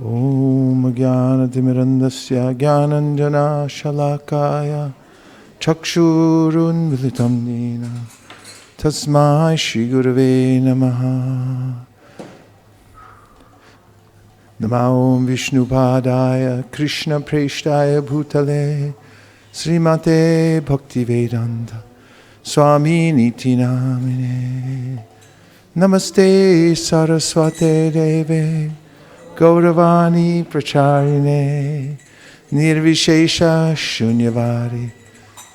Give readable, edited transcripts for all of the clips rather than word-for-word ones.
Om Jnanatimirandasya Jnananjana Shalakaya Chakshurun Militam Nina Tasmai Shri Gurave Namaha. Namo Vishnupadaya Krishna Preshtaya Bhutale Srimate Bhaktivedanta Swami Niti Namine. Namaste Saraswate Deve Gauravani Pracharine Nirvishesha Shunyavadi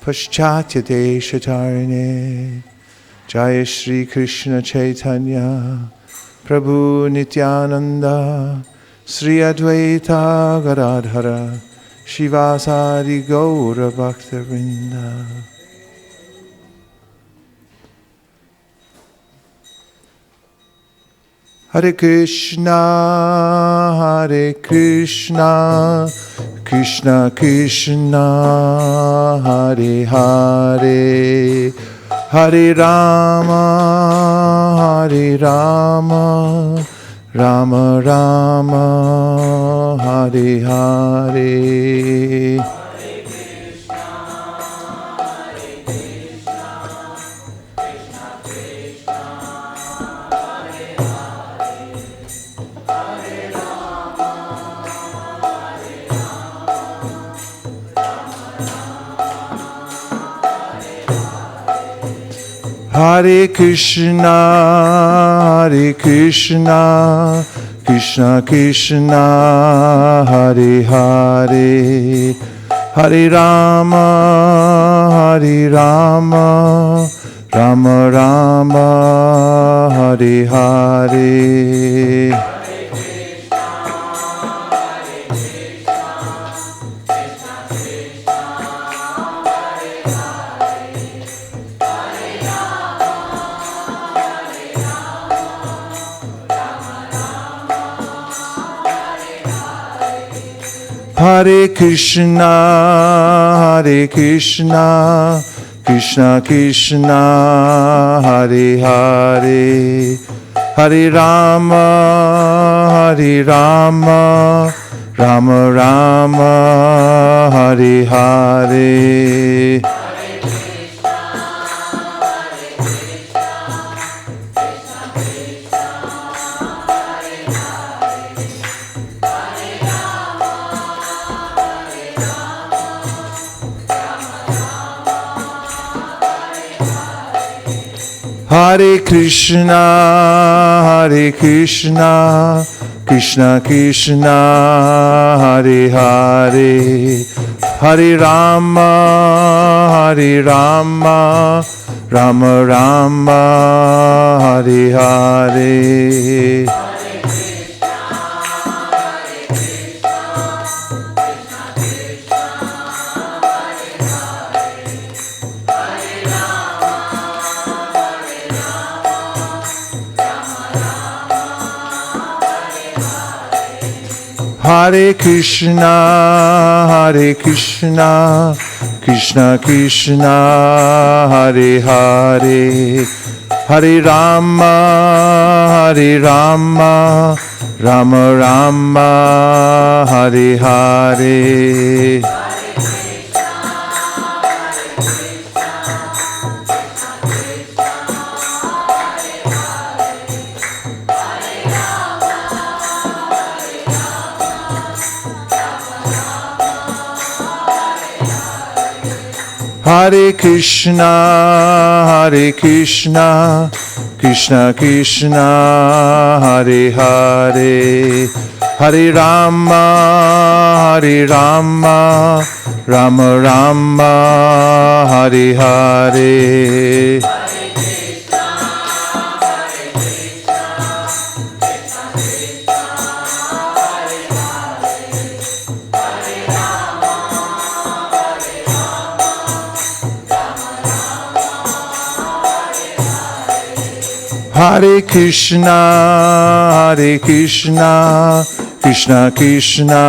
Paschatya Deshatarine. Jaya Shri Krishna Chaitanya Prabhu Nityananda Sri Advaita Gadadhara Shivasari Gaura Bhaktavinda. Hare Krishna, Hare Krishna, Krishna Krishna, Hare Hare, Hare Rama, Hare Rama, Rama Rama, Hare Hare. Hare Krishna, Hare Krishna, Krishna Krishna, Hare Hare, Hare Rama, Hare Rama, Rama Rama, Hare Hare. Hare Krishna, Hare Krishna, Krishna Krishna, Hare Hare, Hare Rama, Hare Rama, Rama Rama, Hare Hare. Hare Krishna, Hare Krishna, Krishna Krishna, Hare Hare, Hare Rama, Hare Rama, Rama Rama, Hare Hare. Hare Krishna, Hare Krishna, Krishna Krishna, Hare Hare, Hare Rama, Hare Rama, Rama Rama, Hare Hare. Hare Krishna, Hare Krishna, Krishna Krishna, Hare Hare, Hare Rama, Hare Rama, Rama Rama, Hare Hare. Hare Krishna, Hare Krishna, Krishna Krishna,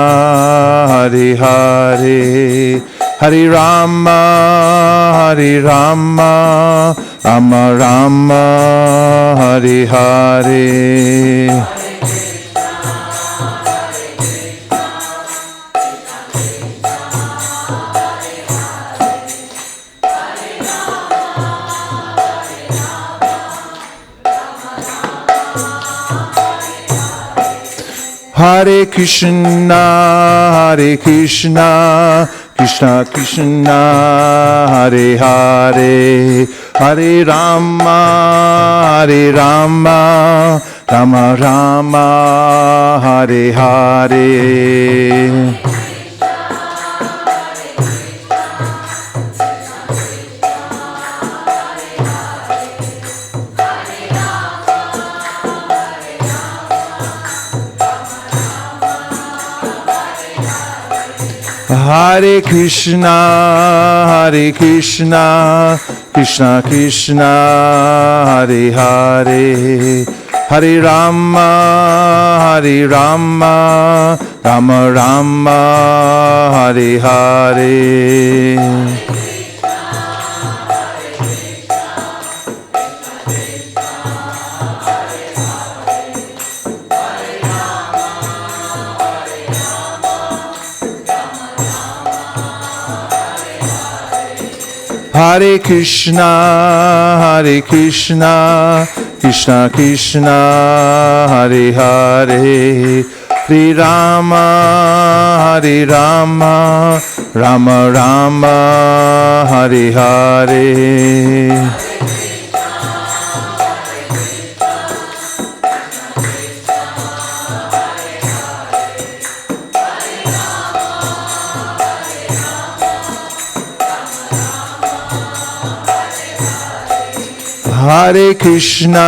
Hare Hare, Hare Rama, Hare Rama, Rama Rama, Hare Hare. Hare Krishna, Krishna Krishna, Hare Hare, Hare Rama, Rama Rama, Hare Hare. Hare Krishna, Krishna Krishna, Hare Hare, Hare Rama, Rama Rama, Hare Hare. Hare Krishna, Krishna Krishna, Hare Hare, Hare Rama, Rama Rama, Hare Hare. Hare Krishna,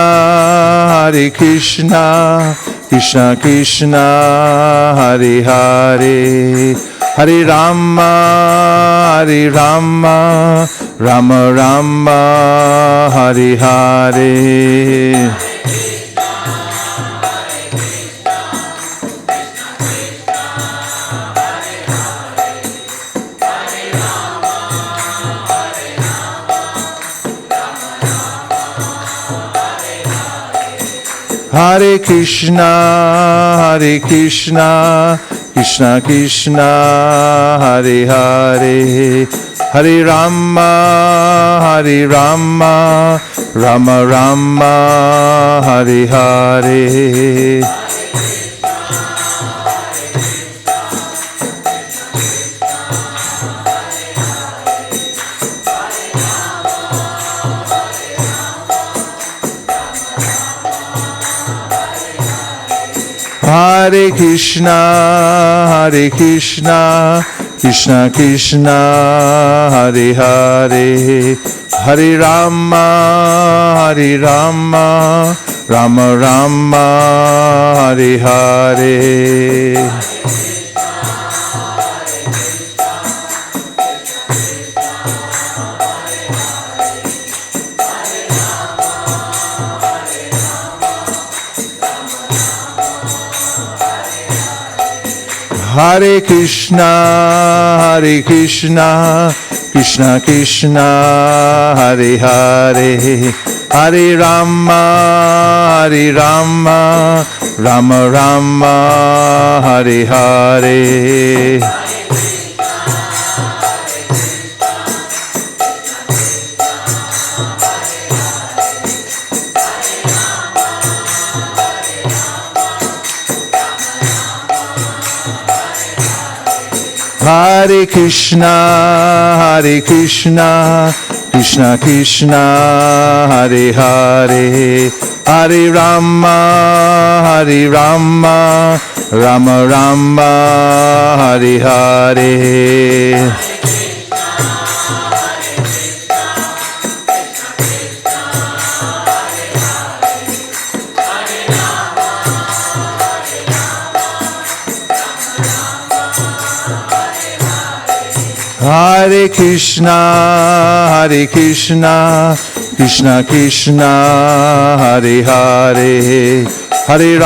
Krishna Krishna, Hare Hare, Hare Rama, Rama Rama, Hare Hare. Hare Krishna, Krishna Krishna, Hare Hare, Hare Rama, Rama Rama, Hare Hare. Hare Krishna, Krishna Krishna, Hare Hare, Hare Rama, Rama Rama, Hare Hare. Hare Krishna, Krishna Krishna, Hare Hare, Hare Rama, Rama Rama, Hare Hare. Hare Krishna, Krishna Krishna, Hare Hare, Hare Rama, Rama Rama, Hare Hare. Hare Krishna, Krishna Krishna, Hare Hare, Hare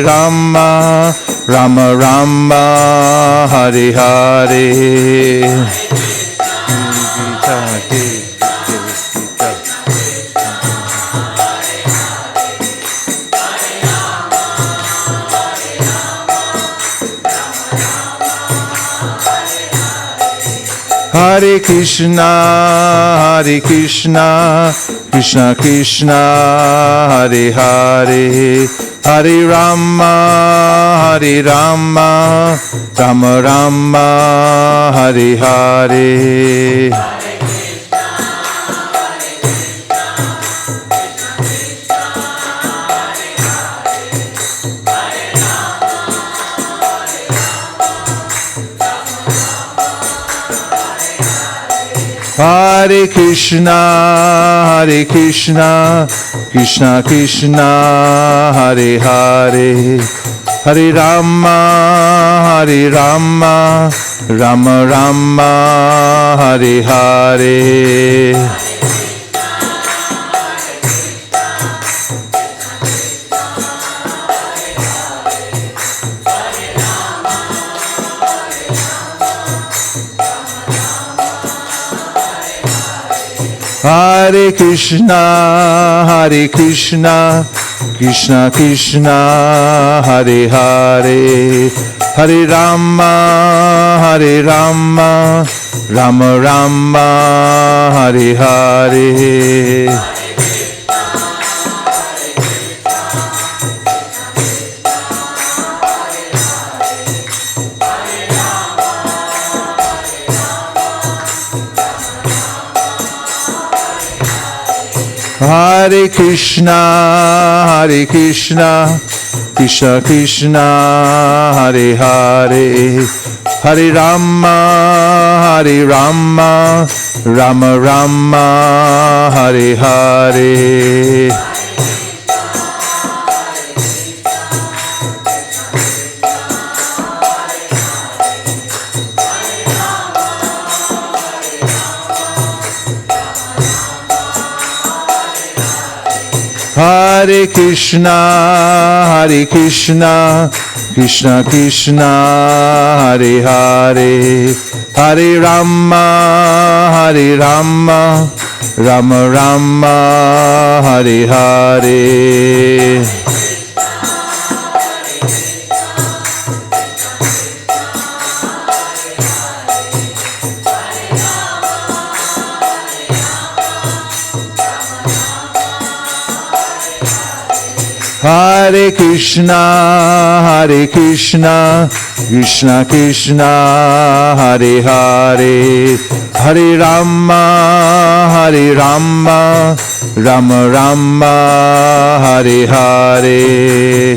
Rama, Rama Rama, Hare Hare. Hare Krishna, Krishna Krishna, Hare Hare, Hare Rama, Hare Rama, Rama Rama, Hare Hare. Hare Krishna, Hare Krishna, Krishna Krishna, Hare Hare, Hare Rama, Hare Rama, Rama Rama, Hare Hare. Hare Krishna, Hare Krishna, Krishna Krishna, Hare Hare, Hare Rama, Hare Rama, Rama Rama, Hare Hare. Hare Krishna, Hare Krishna, Krishna Krishna, Hare Hare, Hare Rama, Hare Rama, Rama Rama, Hare Hare. Hare Krishna, Hare Krishna, Krishna Krishna, Hare Hare, Hare Rama, Hare Rama, Rama Rama, Hare Hare. Hare Krishna, Hare Krishna, Krishna Krishna, Hare Hare, Hare Rama, Hare Rama, Rama Rama, Hare Hare.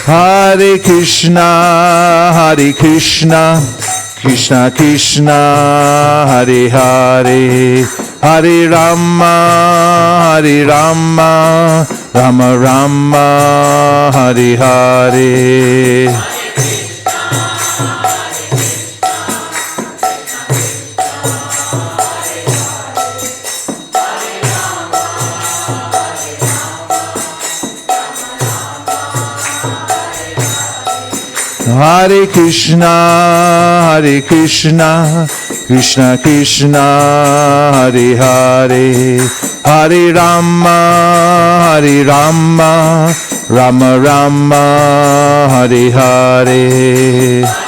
Hare Krishna, Hare Krishna, Krishna Krishna, Hare Hare, Hare Rama, Hare Rama, Rama Rama, Hare Hare. Hare Krishna, Hare Krishna, Krishna Krishna, Hare Hare, Hare Rama, Hare Rama, Rama Rama, Hare Hare.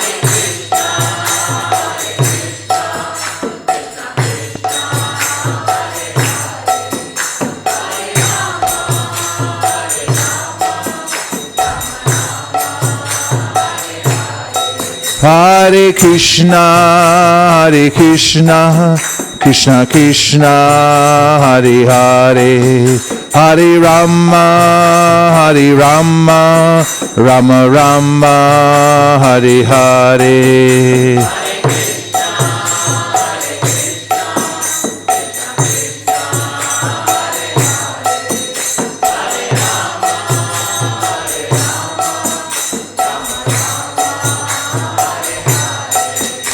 Hare Krishna, Hare Krishna, Krishna Krishna, Hare Hare, Hare Rama, Hare Rama, Rama Rama, Hare Hare.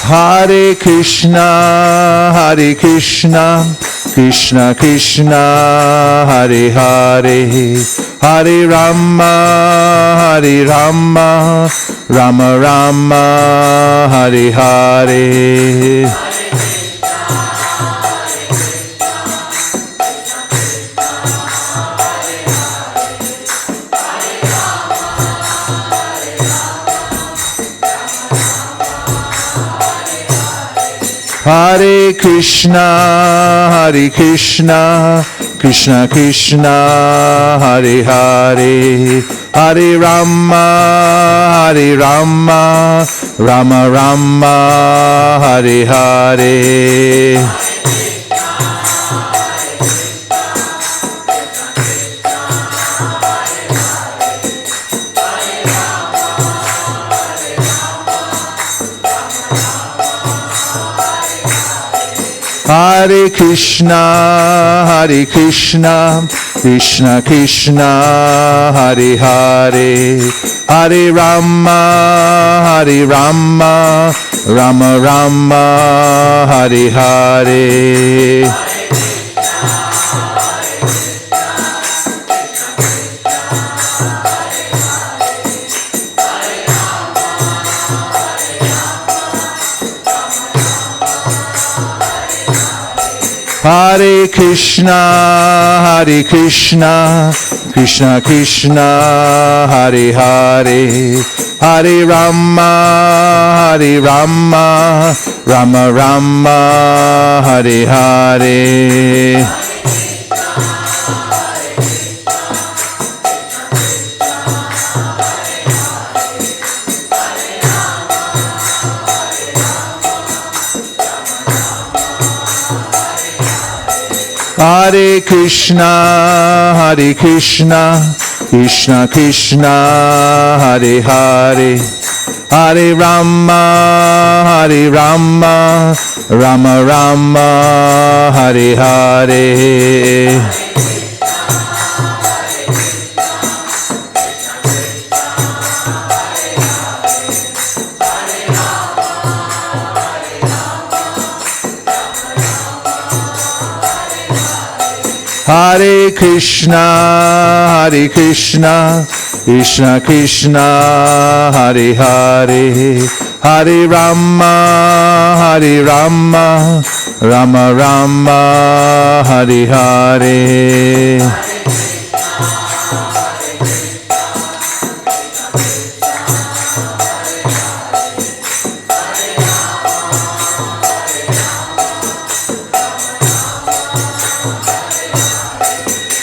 Hare Krishna, Hare Krishna, Krishna Krishna, Hare Hare, Hare Rama, Hare Rama, Rama Rama, Hare Hare. Hare Krishna, Krishna Krishna, Hare Hare, Hare Rama, Rama Rama, Hare Hare. Hare Krishna, Krishna Krishna, Hare Hare, Hare Rama, Rama Rama, Hare Hare. Hare Krishna, Krishna Krishna, Hare Hare, Hare Rama, Rama Rama, Hare Hare. Hare Krishna, Krishna Krishna, Hare Hare, Hare Rama, Rama Rama, Hare Hare. Hare Krishna, Krishna Krishna, Hare Hare, Hare Rama, Rama Rama, Hare Hare.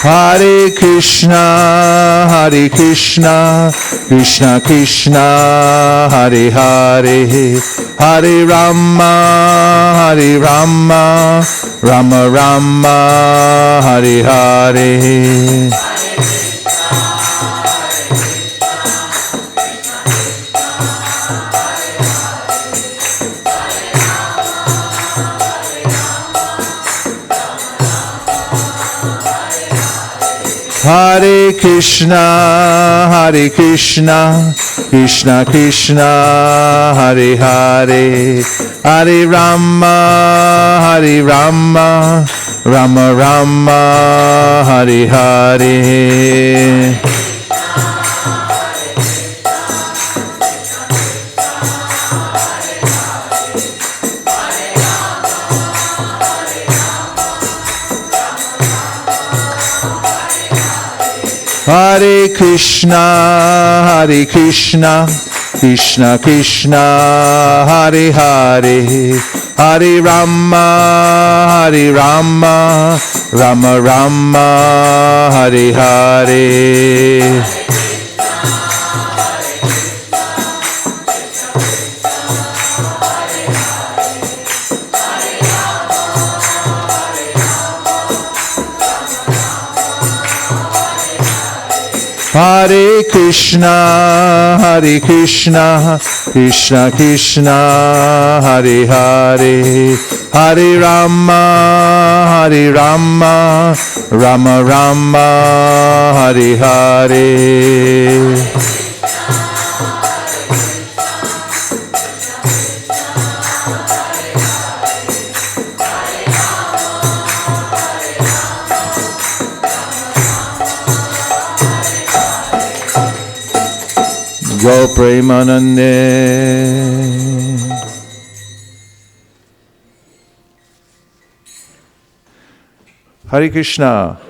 Hare Krishna, Krishna Krishna, Hare Hare, Hare Rama, Rama Rama, Hare Hare. Hare Krishna, Krishna Krishna, Hare Hare, Hare Rama, Rama Rama, Hare Hare. Hare Krishna, Krishna Krishna, Hare Hare, Hare Rama, Rama Rama, Hare Hare. Hare Krishna, Krishna Krishna, Hare Hare, Hare Rama, Rama Rama, Hare Hare. Go Premanande. Hare Krishna.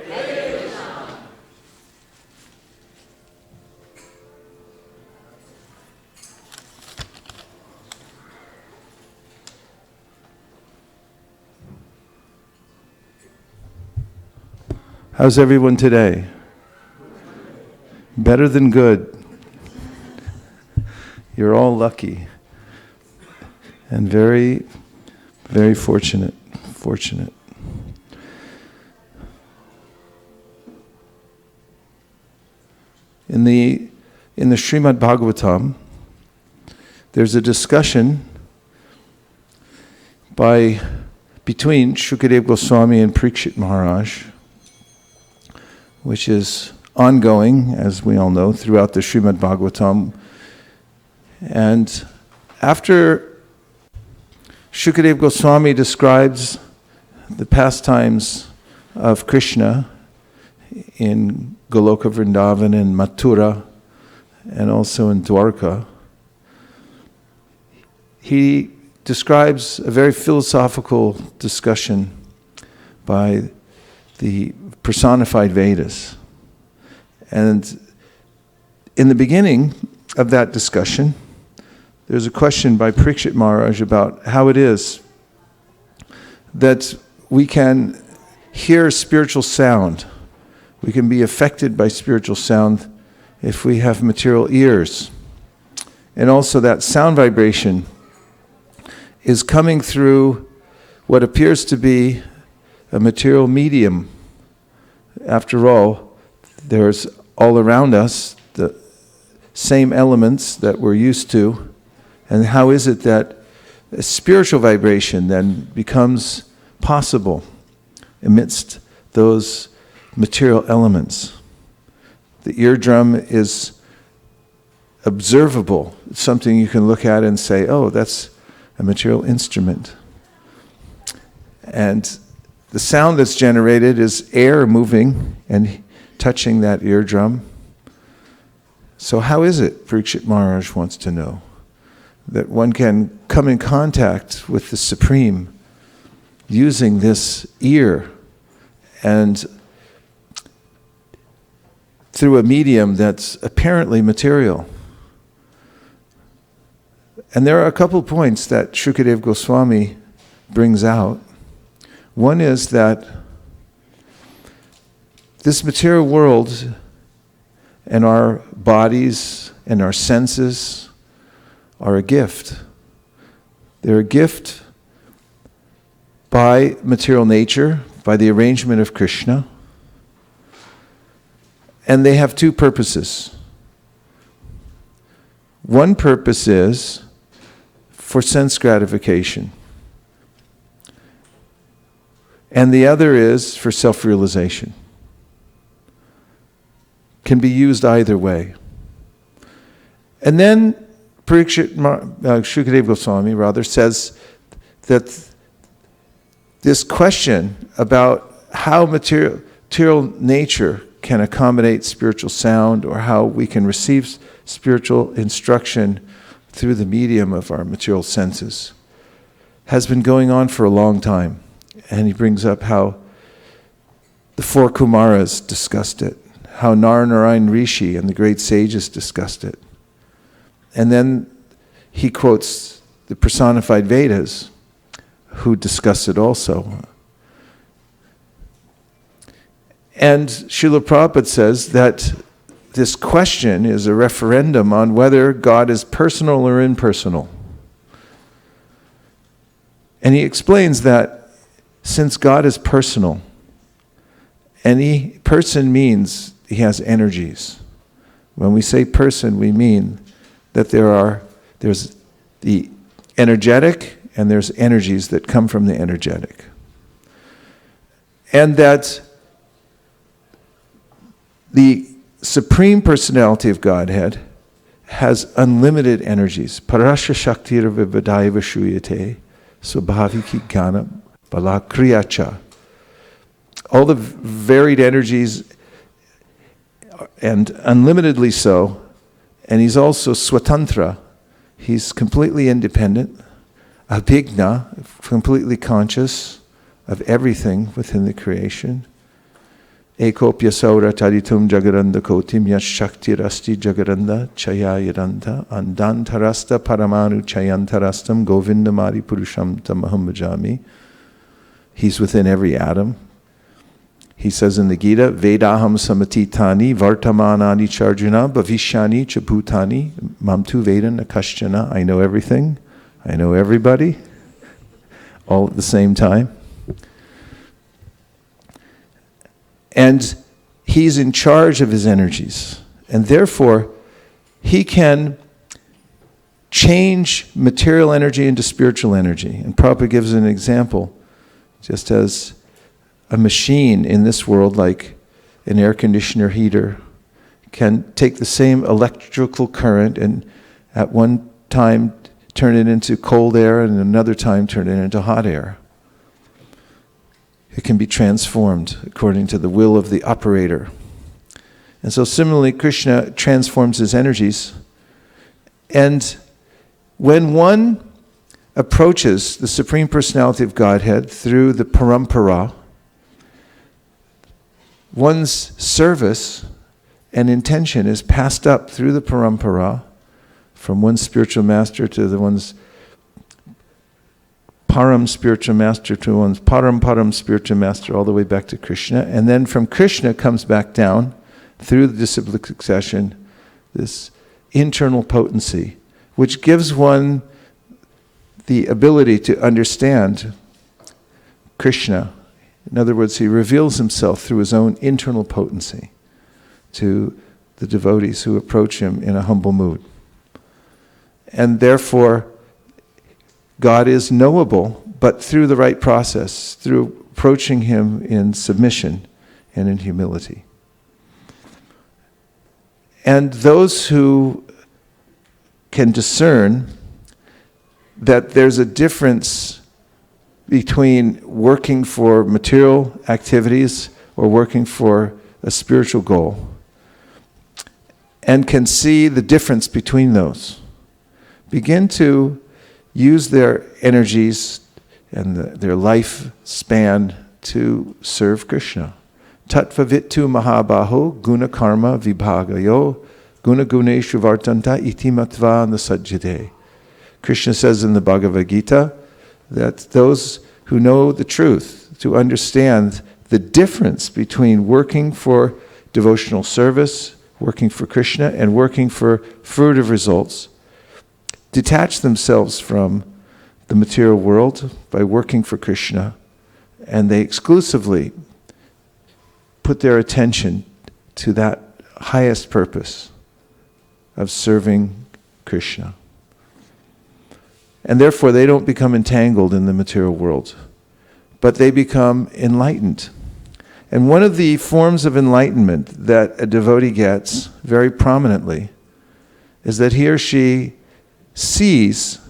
How's everyone today? Better than good. You're all lucky and very, very fortunate. In the Srimad Bhagavatam, there's a discussion between Shukadeva Goswami and Parikshit Maharaj, which is ongoing, as we all know, throughout the Srimad Bhagavatam. And after Shukadeva Goswami describes the pastimes of Krishna in Goloka Vrindavan and Mathura, and also in Dwarka, he describes a very philosophical discussion by the personified Vedas. And in the beginning of that discussion, there's a question by Parikshit Maharaj about how it is that we can hear spiritual sound. We can be affected by spiritual sound if we have material ears. And also that sound vibration is coming through what appears to be a material medium. After all, there's all around us the same elements that we're used to. And how is it that a spiritual vibration then becomes possible amidst those material elements? The eardrum is observable. It's something you can look at and say, oh, that's a material instrument. And the sound that's generated is air moving and touching that eardrum. So how is it, Parikshit Maharaj wants to know, that one can come in contact with the Supreme using this ear and through a medium that's apparently material? And there are a couple points that Shukadeva Goswami brings out. One is that this material world and our bodies and our senses are a gift. They're a gift by material nature, by the arrangement of Krishna. And they have two purposes. One purpose is for sense gratification. And the other is for self-realization. Can be used either way. And then Shukadeva Goswami says that this question about how material nature can accommodate spiritual sound, or how we can receive spiritual instruction through the medium of our material senses, has been going on for a long time. And he brings up how the four Kumaras discussed it, how Narayan Rishi and the great sages discussed it. And then he quotes the personified Vedas, who discuss it also. And Srila Prabhupada says that this question is a referendum on whether God is personal or impersonal. And he explains that since God is personal, any person means he has energies. When we say person, we mean that there's the energetic and there's energies that come from the energetic. And that the Supreme Personality of Godhead has unlimited energies. Parasya Shaktir Vivadaiva Shuyate Swabhaviki Gana Balakriyacha. All the varied energies, and unlimitedly so. And he's also Swatantra. He's completely independent. Abhigna, completely conscious of everything within the creation. Ekopya saura taditum jagaranda kotim yash shakti rasti jagaranda chayayaranda andantarasta paramanu chayantarastam govindamari purusham tamaham bhajami. He's within every atom. He says in the Gita, Vedaham samatitani vartamanani charjuna bhavishyani cha bhutani mamtu vedana kaschana. I know everything. I know everybody. All at the same time. And he's in charge of his energies. And therefore, he can change material energy into spiritual energy. And Prabhupada gives an example, just as a machine in this world, like an air conditioner heater, can take the same electrical current and at one time turn it into cold air and another time turn it into hot air. It can be transformed according to the will of the operator. And so similarly, Krishna transforms his energies. And when one approaches the Supreme Personality of Godhead through the parampara, one's service and intention is passed up through the parampara from one spiritual master to the one's param spiritual master to one's param spiritual master, all the way back to Krishna. And then from Krishna comes back down through the disciplic succession, this internal potency, which gives one the ability to understand Krishna. In other words, he reveals himself through his own internal potency to the devotees who approach him in a humble mood. And therefore, God is knowable, but through the right process, through approaching him in submission and in humility. And those who can discern that there's a difference between working for material activities or working for a spiritual goal, and can see the difference between those, begin to use their energies and their life span to serve Krishna. Tattva vittu mahabaho guna karma vibhagayo guna guneshu vartanta iti matva nasajjate. Krishna says in the Bhagavad Gita that those who know the truth, to understand the difference between working for devotional service, working for Krishna, and working for fruitive results, detach themselves from the material world by working for Krishna, and they exclusively put their attention to that highest purpose of serving Krishna. And therefore they don't become entangled in the material world, but they become enlightened. And one of the forms of enlightenment that a devotee gets very prominently is that he or she sees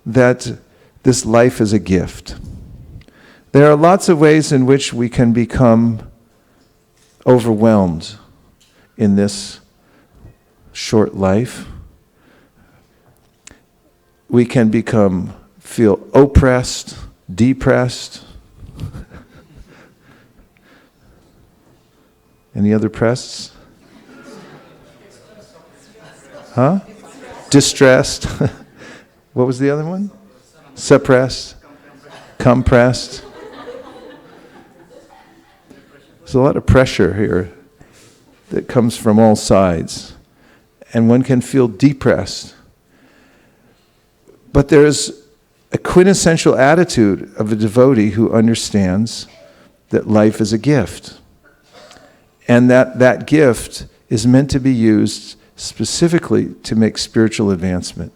that this life is a gift. There are lots of ways in which we can become overwhelmed in this short life. We can feel oppressed, depressed. Any other prests? Huh? Distressed. What was the other one? Suppressed. Compressed. There's a lot of pressure here that comes from all sides. And one can feel depressed. But there's a quintessential attitude of a devotee who understands that life is a gift. And that gift is meant to be used specifically to make spiritual advancement.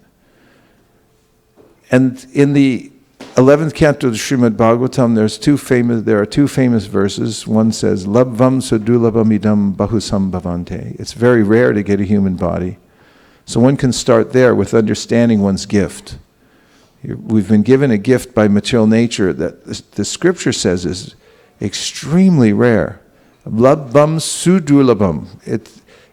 And in the 11th canto of the Srimad Bhagavatam, there are two famous verses. One says, Labvam sudulabamidam bahusam bhavante. It's very rare to get a human body. So one can start there with understanding one's gift. We've been given a gift by material nature that the scripture says is extremely rare. Labvam sudulabam.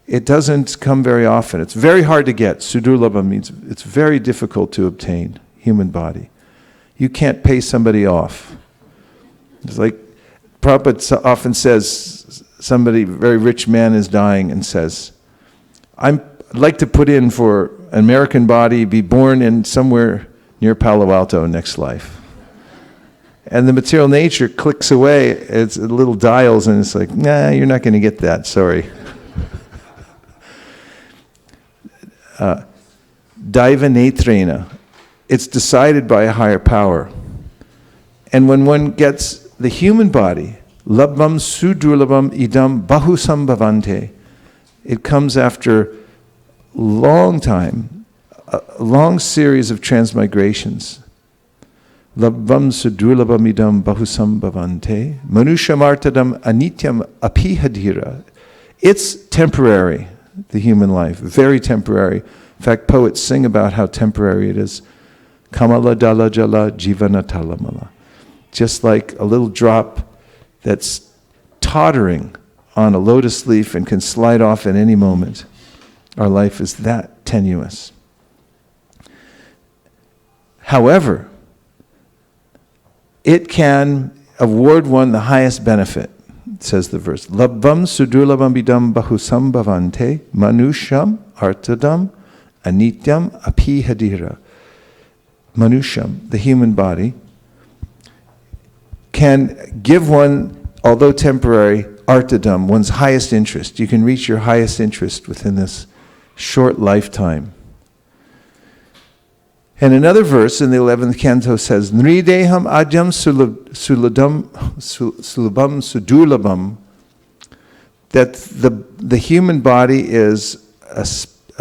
It doesn't come very often. It's very hard to get. Sudulabam means it's very difficult to obtain, human body. You can't pay somebody off. It's like Prabhupada often says, somebody, very rich man is dying and says, I'd like to put in for an American body, be born in somewhere near Palo Alto next life. And the material nature clicks away. It's little dials, and it's like, nah, you're not going to get that. Sorry. Daiva netrena. It's decided by a higher power. And when one gets the human body, labvam sudurlabam idam bahusambhavante, it comes after long time, a long series of transmigrations. Labvam sudurlabam idam bahusambhavante, manushamartadam anityam apihadira. It's temporary, the human life, very temporary. In fact, poets sing about how temporary it is. Kamala dala jala jivana talamala. Just like a little drop that's tottering on a lotus leaf and can slide off at any moment. Our life is that tenuous. However, it can award one the highest benefit, says the verse. Labvam sudurlabam bidam bahusambhavante manusham artadam anityam apihadira. Manusham, the human body, can give one, although temporary, artadam, one's highest interest. You can reach your highest interest within this short lifetime. And another verse in the 11th canto says, Nrideham adyam sulabam sudurlabam, that the human body is a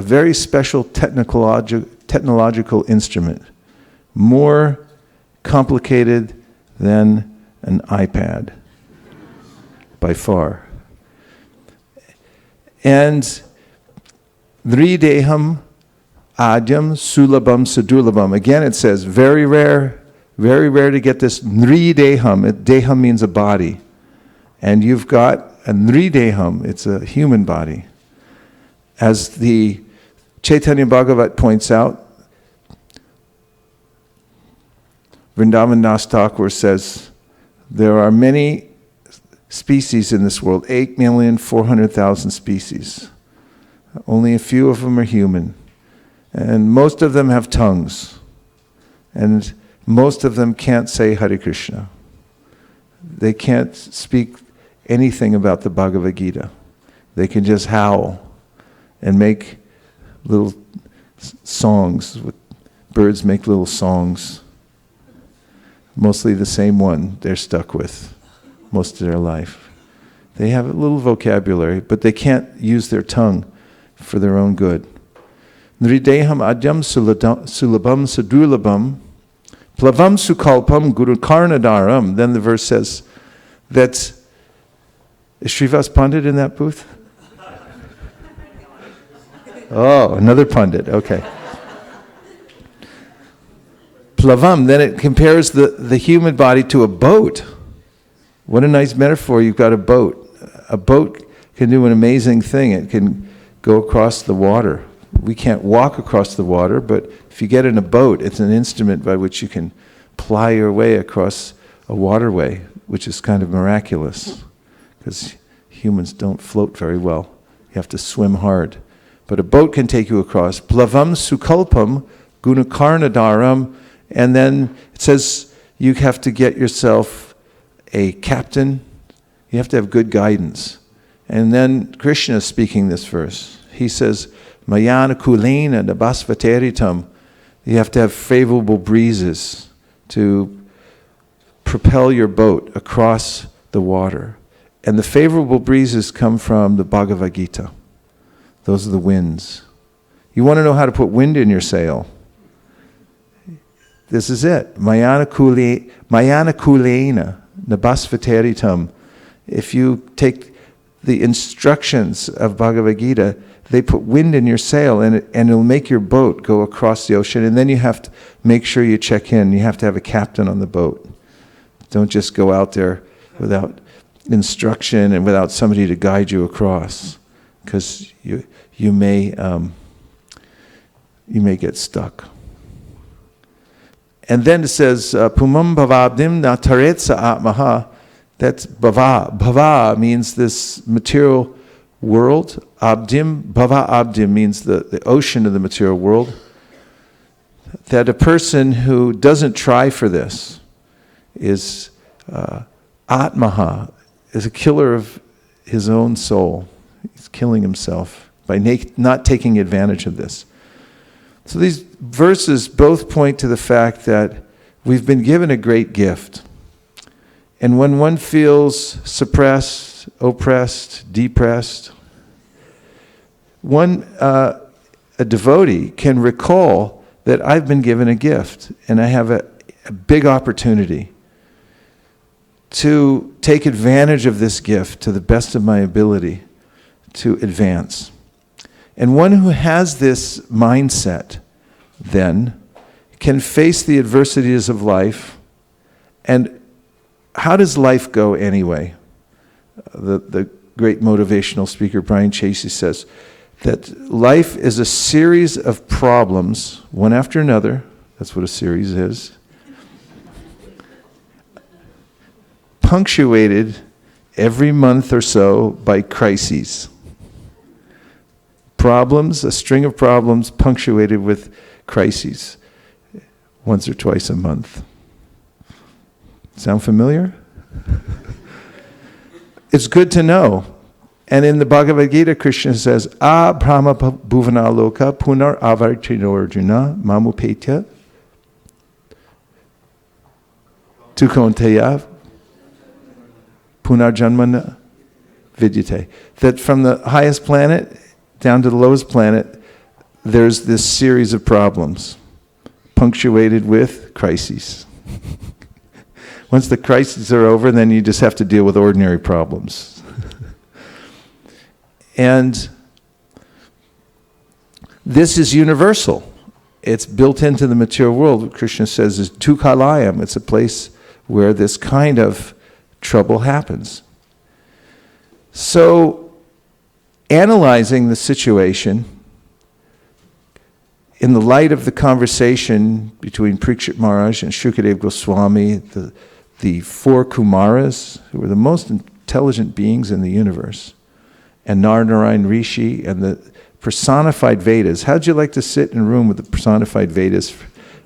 very special technological instrument, more complicated than an iPad, by far. And Nrideham adyam sulabam sudurlabam. Again it says, very rare to get this Nrideham. Deham means a body. And you've got a Nrideham, it's a human body. As the Chaitanya Bhagavat points out, Vrindavan Das Thakur says, there are many species in this world, 8,400,000 species. Only a few of them are human. And most of them have tongues. And most of them can't say Hare Krishna. They can't speak anything about the Bhagavad Gita. They can just howl and make little songs. Birds make little songs. Mostly the same one they're stuck with most of their life. They have a little vocabulary, but they can't use their tongue for their own good. Nrideham adyam sulabam sadurlabam plavam sukalpam guru karnadaram. Then the verse says that, is Srivas Pandit in that booth? Oh, another pundit, okay. Plavam, then it compares the human body to a boat. What a nice metaphor, you've got a boat. A boat can do an amazing thing. It can go across the water. We can't walk across the water, but if you get in a boat, it's an instrument by which you can ply your way across a waterway, which is kind of miraculous, because humans don't float very well. You have to swim hard. But a boat can take you across. Plavam sukalpam gunakarnadaram. And then it says you have to get yourself a captain. You have to have good guidance. And then Krishna is speaking this verse. He says, Mayana kulena nabasvateritam. You have to have favorable breezes to propel your boat across the water. And the favorable breezes come from the Bhagavad Gita. Those are the winds. You want to know how to put wind in your sail. This is it. Mayana kulena nabasvateritam. If you take the instructions of Bhagavad Gita, they put wind in your sail and it'll make your boat go across the ocean. And then you have to make sure you check in. You have to have a captain on the boat. Don't just go out there without instruction and without somebody to guide you across, because you may get stuck. And then it says, Pumam bhavabdim na taretsa atmaha. That's bhava. Bhava means this material world. Abdim, bhava abdim means the ocean of the material world. That a person who doesn't try for this is Atmaha, is a killer of his own soul. He's killing himself by not taking advantage of this. So these verses both point to the fact that we've been given a great gift. And when one feels suppressed, oppressed, depressed, a devotee can recall that I've been given a gift and I have a big opportunity to take advantage of this gift to the best of my ability to advance. And one who has this mindset then can face the adversities of life. And how does life go anyway? The great motivational speaker Brian Tracy says that life is a series of problems, one after another. That's what a series is. Punctuated every month or so by crises. Problems, a string of problems punctuated with crises, once or twice a month. Sound familiar? It's good to know. And in the Bhagavad Gita, Krishna says, Brahma bhuvana loka punar avartinorjuna mamupetya tukonteya punarjanmana vidyate. That from the highest planet down to the lowest planet, there's this series of problems punctuated with crises. Once the crises are over, then you just have to deal with ordinary problems. And this is universal. It's built into the material world. What Krishna says is tukalayam. It's a place where this kind of trouble happens. So, analyzing the situation in the light of the conversation between Parikshit Maharaj and Shukadev Goswami, the four Kumaras, who were the most intelligent beings in the universe, and Narnarayan Rishi, and the personified Vedas. How'd you like to sit in a room with the personified Vedas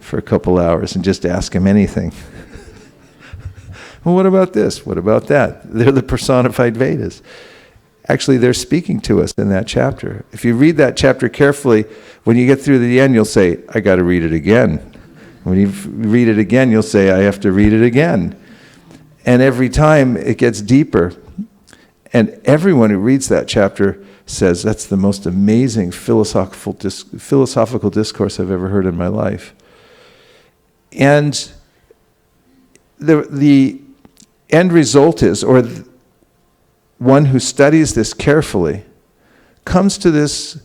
for a couple hours and just ask him anything? Well, what about this? What about that? They're the personified Vedas. Actually, they're speaking to us in that chapter. If you read that chapter carefully, when you get through the end, you'll say, I got to read it again. When you read it again, you'll say, I have to read it again. And every time it gets deeper. And everyone who reads that chapter says, that's the most amazing philosophical discourse I've ever heard in my life. And the end result is, or one who studies this carefully comes to this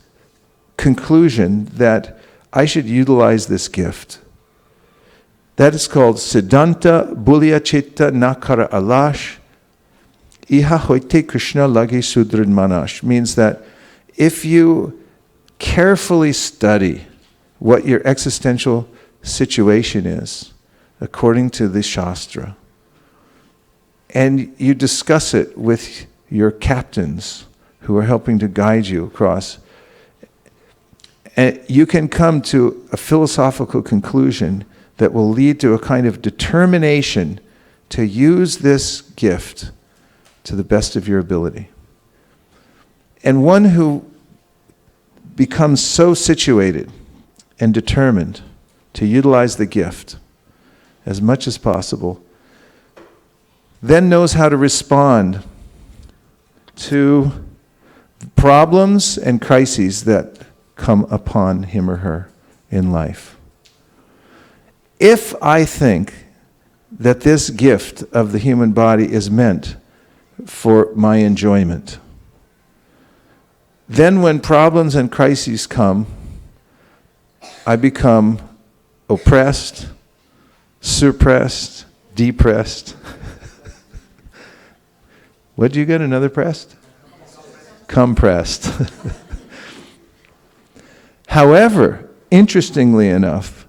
conclusion that I should utilize this gift. That is called Siddhanta Bulya Chitta Nakara Alash Iha Hoite Krishna Lagi Sudrid Manash. Means that if you carefully study what your existential situation is, according to the Shastra, and you discuss it with your captains who are helping to guide you across, and you can come to a philosophical conclusion that will lead to a kind of determination to use this gift to the best of your ability. And one who becomes so situated and determined to utilize the gift as much as possible, then knows how to respond to problems and crises that come upon him or her in life. If I think that this gift of the human body is meant for my enjoyment, then when problems and crises come, I become oppressed, suppressed, depressed. What do you get? Another pressed? Compressed. However, interestingly enough,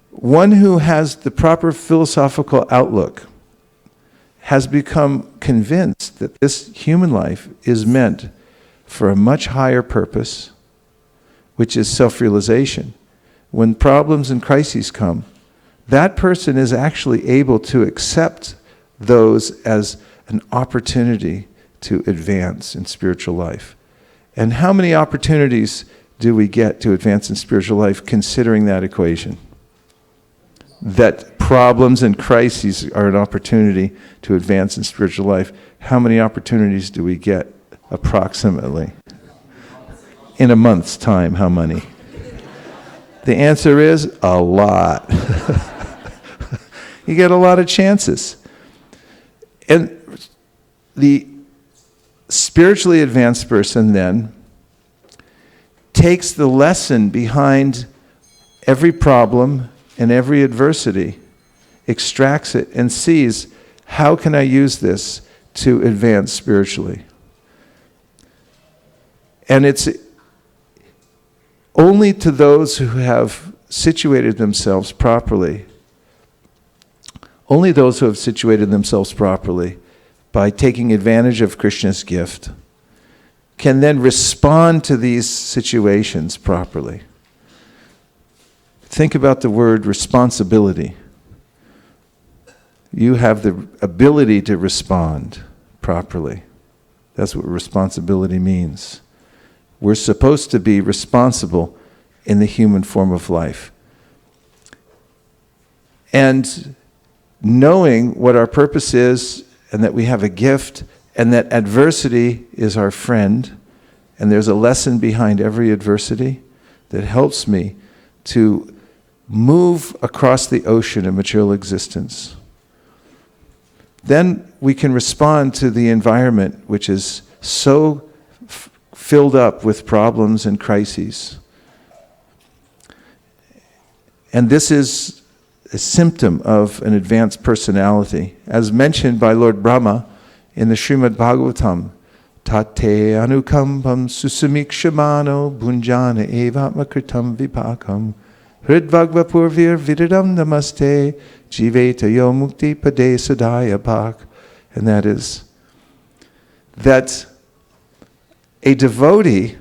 one who has the proper philosophical outlook has become convinced that this human life is meant for a much higher purpose, which is self-realization. When problems and crises come, that person is actually able to accept those as an opportunity to advance in spiritual life. And how many opportunities do we get to advance in spiritual life considering that equation? That problems and crises are an opportunity to advance in spiritual life. How many opportunities do we get approximately? In a month's time, how many? The answer is a lot. You get a lot of chances. And the spiritually advanced person then takes the lesson behind every problem and every adversity, extracts it, and sees, how can I use this to advance spiritually? And it's only to those who have situated themselves properly, only those who have situated themselves properly by taking advantage of Krishna's gift can then respond to these situations properly. Think about the word responsibility. You have the ability to respond properly. That's what responsibility means. We're supposed to be responsible in the human form of life. And knowing what our purpose is, and that we have a gift, and that adversity is our friend, and there's a lesson behind every adversity that helps me to move across the ocean of material existence. Then we can respond to the environment which is so filled up with problems and crises. And this is a symptom of an advanced personality, as mentioned by Lord Brahma in the Srimad Bhagavatam. Tate anukampam susamikshamano bhunjana evatmakritam vipakam hridvagva purvir viridam namaste jiveta yo mukti pade sadaya bhak. And that is that a devotee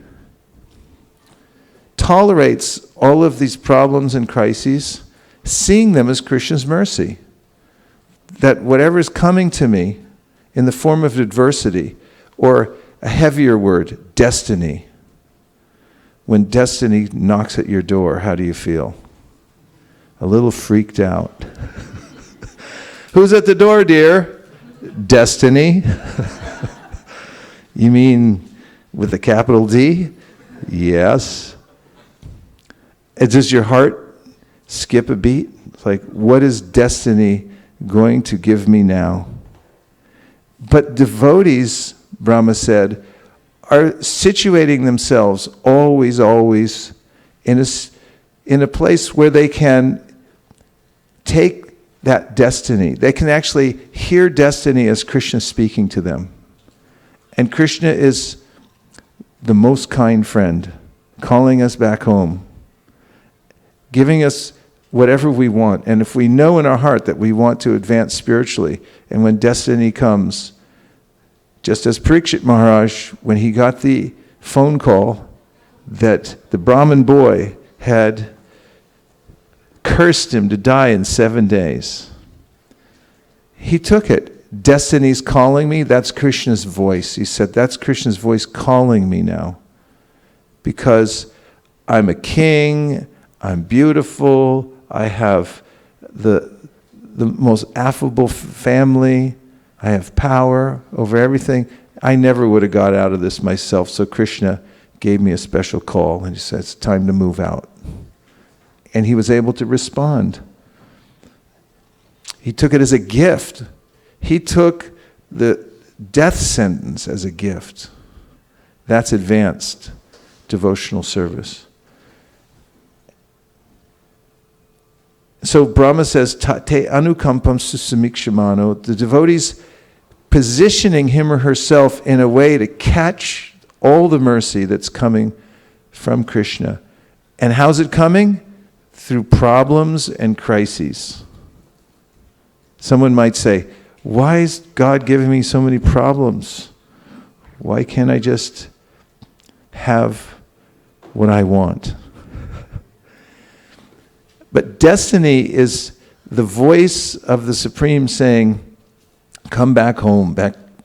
tolerates all of these problems and crises, seeing them as Krishna's mercy. That whatever is coming to me in the form of adversity, or a heavier word, destiny. When destiny knocks at your door, how do you feel? A little freaked out. Who's at the door, dear? Destiny. You mean with a capital D? Yes. Does your heart skip a beat? It's like, what is destiny going to give me now? But devotees, Brahma said, are situating themselves always in a place where they can take that destiny. They can actually hear destiny as Krishna speaking to them. And Krishna is the most kind friend, calling us back home, giving us whatever we want. And if we know in our heart that we want to advance spiritually, and when destiny comes, just as Parikshit Maharaj, when he got the phone call that the Brahmin boy had cursed him to die in 7 days, he took it. Destiny's calling me, that's Krishna's voice. He said, that's Krishna's voice calling me now. Because I'm a king, I'm beautiful, I have the most affable family, I have power over everything. I never would have got out of this myself, so Krishna gave me a special call, and he said, it's time to move out. And he was able to respond. He took it as a gift. He took the death sentence as a gift. That's advanced devotional service. So Brahma says, Te anukampam susamikshamano, the devotee's positioning him or herself in a way to catch all the mercy that's coming from Krishna. And how's it coming? Through problems and crises. Someone might say, why is God giving me so many problems? Why can't I just have what I want? But destiny is the voice of the Supreme saying, come back home,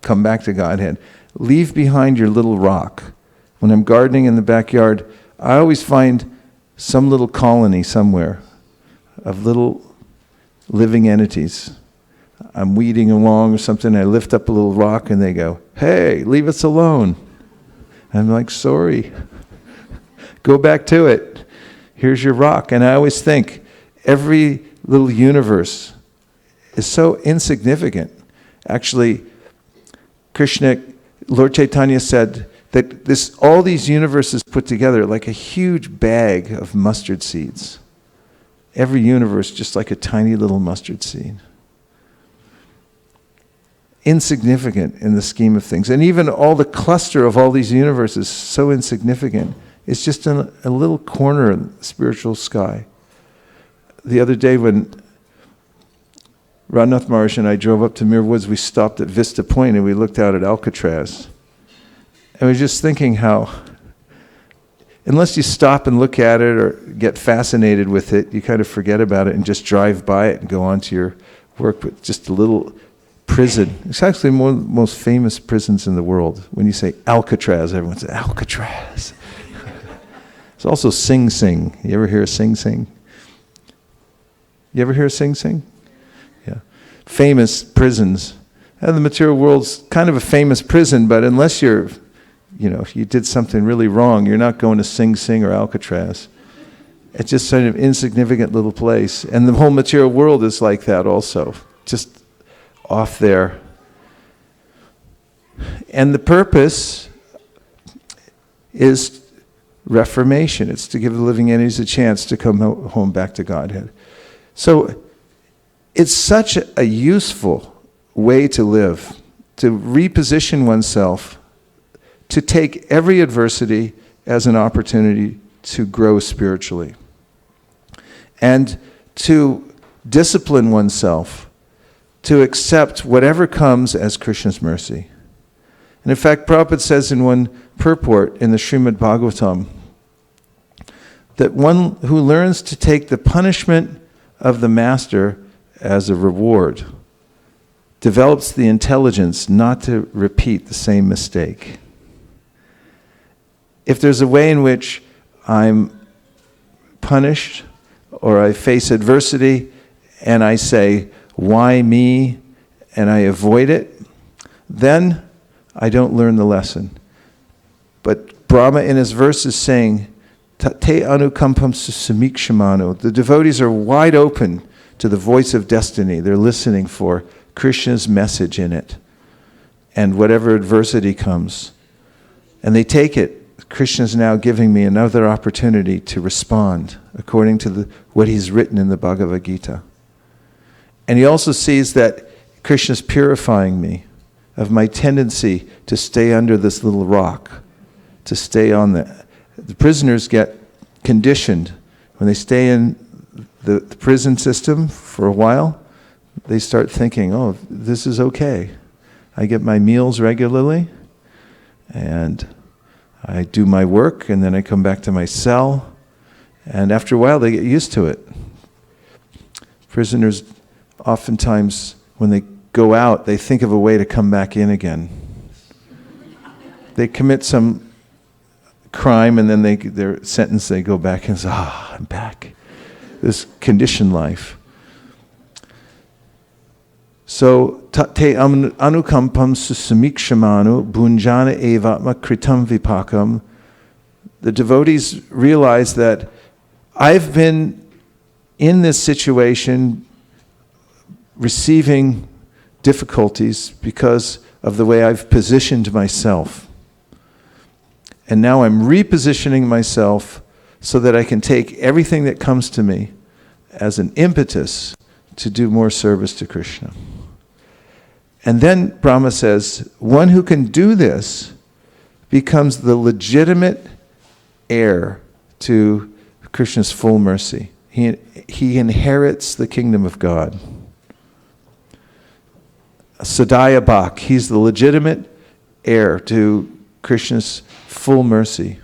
come back to Godhead. Leave behind your little rock. When I'm gardening in the backyard, I always find some little colony somewhere of little living entities. I'm weeding along or something, I lift up a little rock and they go, hey, leave us alone. I'm like, sorry. Go back to it. Here's your rock. And I always think every little universe is so insignificant. Actually, Lord Chaitanya said that all these universes put together like a huge bag of mustard seeds. Every universe just like a tiny little mustard seed. Insignificant in the scheme of things. And even all the cluster of all these universes, so insignificant. It's just in a little corner of the spiritual sky. The other day when Radhanath Maharaj and I drove up to Muir Woods, we stopped at Vista Point and we looked out at Alcatraz. And we were just thinking how, unless you stop and look at it or get fascinated with it, you kind of forget about it and just drive by it and go on to your work. But just a little prison. It's actually one of the most famous prisons in the world. When you say Alcatraz, everyone says Alcatraz. It's also Sing Sing. You ever hear of Sing Sing? You ever hear of Sing Sing? Yeah. Famous prisons. And the material world's kind of a famous prison, but unless if you did something really wrong, you're not going to Sing Sing or Alcatraz. It's just sort of insignificant little place. And the whole material world is like that also. Just off there. And the purpose is reformation. It's to give the living entities a chance to come home back to Godhead. So it's such a useful way to live, to reposition oneself, to take every adversity as an opportunity to grow spiritually, and to discipline oneself to accept whatever comes as Krishna's mercy. And in fact, Prabhupada says in one purport in the Srimad Bhagavatam that one who learns to take the punishment of the master as a reward develops the intelligence not to repeat the same mistake. If there's a way in which I'm punished or I face adversity and I say, why me, and I avoid it, then I don't learn the lesson. But Brahma in his verse is saying, Te anukampam susamikshimano. The devotees are wide open to the voice of destiny. They're listening for Krishna's message in it. And whatever adversity comes. And they take it. Krishna's now giving me another opportunity to respond according to what he's written in the Bhagavad Gita. And he also sees that Krishna's purifying me of my tendency to stay under this little rock, to stay on the prisoners get conditioned. When they stay in the prison system for a while, they start thinking, oh, this is okay. I get my meals regularly, and I do my work, and then I come back to my cell, and after a while they get used to it. Prisoners oftentimes, when they go out, they think of a way to come back in again. They commit some crime, and then their sentence, they go back and say, I'm back. This conditioned life. So, te anukampam susamikshimanu bhunjana evatma kritam vipakam. The devotees realize that I've been in this situation receiving difficulties because of the way I've positioned myself. And now I'm repositioning myself so that I can take everything that comes to me as an impetus to do more service to Krishna. And then Brahma says, one who can do this becomes the legitimate heir to Krishna's full mercy. He inherits the kingdom of God. Sadaya Bhak, he's the legitimate heir to Krishna's full mercy,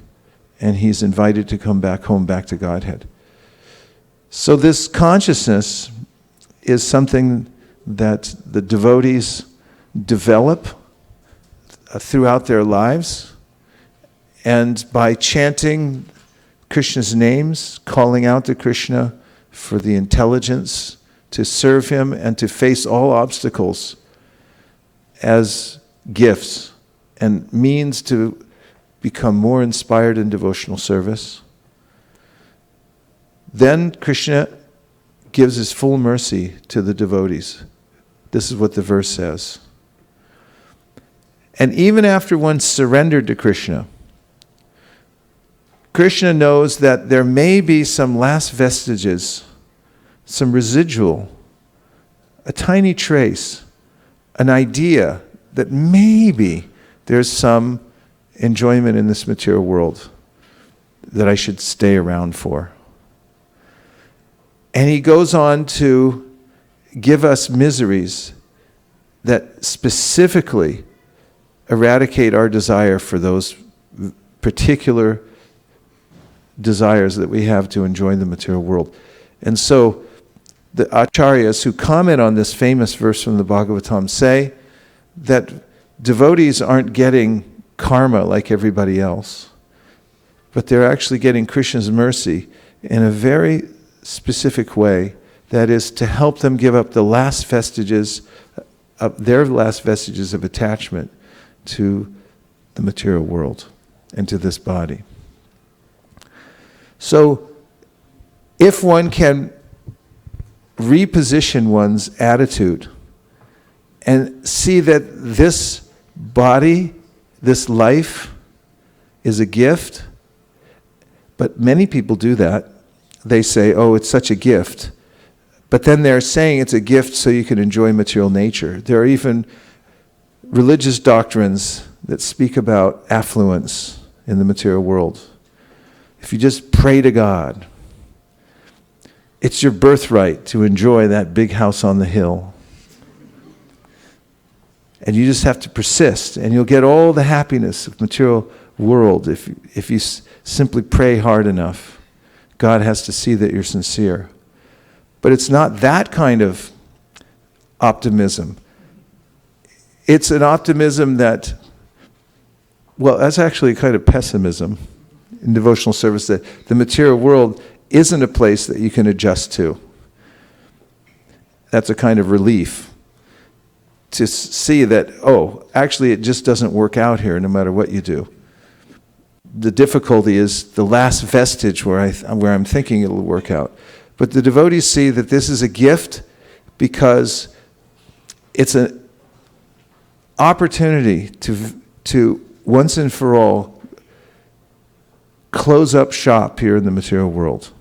and he's invited to come back home, back to Godhead. So this consciousness is something that the devotees develop throughout their lives. And by chanting Krishna's names, calling out to Krishna for the intelligence to serve him and to face all obstacles as gifts and means to become more inspired in devotional service, then Krishna gives his full mercy to the devotees. This is what the verse says. And even after one surrendered to Krishna, Krishna knows that there may be some last vestiges, some residual, a tiny trace, an idea that maybe there's some enjoyment in this material world that I should stay around for. And he goes on to give us miseries that specifically eradicate our desire for those particular desires that we have to enjoy the material world. And so the acharyas who comment on this famous verse from the Bhagavatam say that devotees aren't getting karma like everybody else, but they're actually getting Krishna's mercy in a very specific way, that is to help them give up the last vestiges of their last vestiges of attachment to the material world and to this body. So if one can reposition one's attitude and see that this body, this life, is a gift, but many people do that. They say, oh, it's such a gift. But then they're saying it's a gift so you can enjoy material nature. There are even religious doctrines that speak about affluence in the material world. If you just pray to God, it's your birthright to enjoy that big house on the hill. And you just have to persist, and you'll get all the happiness of material world if you simply pray hard enough. God has to see that you're sincere. But it's not that kind of optimism. It's an optimism that, well, that's actually a kind of pessimism in devotional service, that the material world isn't a place that you can adjust to. That's a kind of relief to see that, oh, actually it just doesn't work out here no matter what you do. The difficulty is the last vestige where I'm thinking it'll work out. But the devotees see that this is a gift because it's an opportunity to once and for all close up shop here in the material world.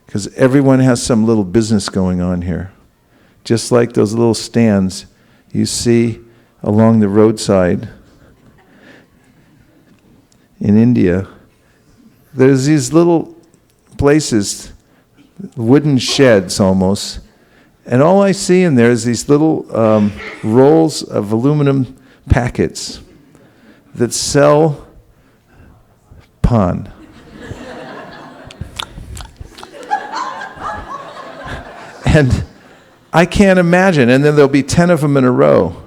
Because everyone has some little business going on here. Just like those little stands you see along the roadside in India. There's these little places, wooden sheds almost, and all I see in there is these little rolls of aluminum packets that sell pan. And I can't imagine, and then there'll be 10 of them in a row,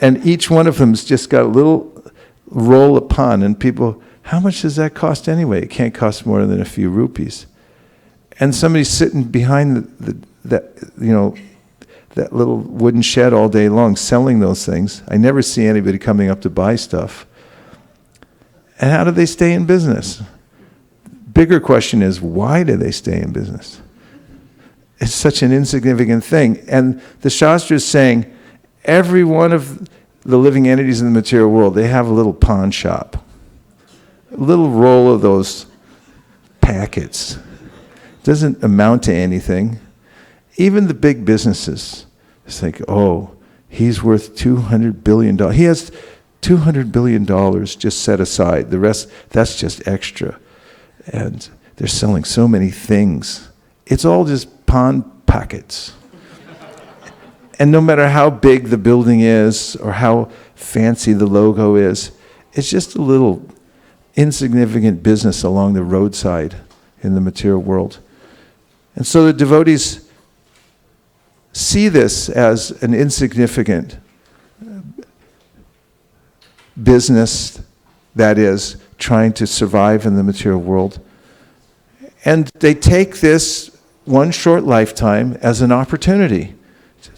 and each one of them's just got a little roll of pan, and people, how much does that cost anyway? It can't cost more than a few rupees. And somebody's sitting behind that little wooden shed all day long selling those things. I never see anybody coming up to buy stuff. And how do they stay in business? Bigger question is, why do they stay in business? It's such an insignificant thing. And the Shastra is saying every one of the living entities in the material world, they have a little pawn shop. A little roll of those packets. Doesn't amount to anything. Even the big businesses, it's like, oh, he's worth $200 billion. He has $200 billion just set aside. The rest, that's just extra. And they're selling so many things. It's all just pawn packets. And no matter how big the building is or how fancy the logo is, it's just a little insignificant business along the roadside in the material world. And so the devotees see this as an insignificant business that is trying to survive in the material world. And they take this one short lifetime as an opportunity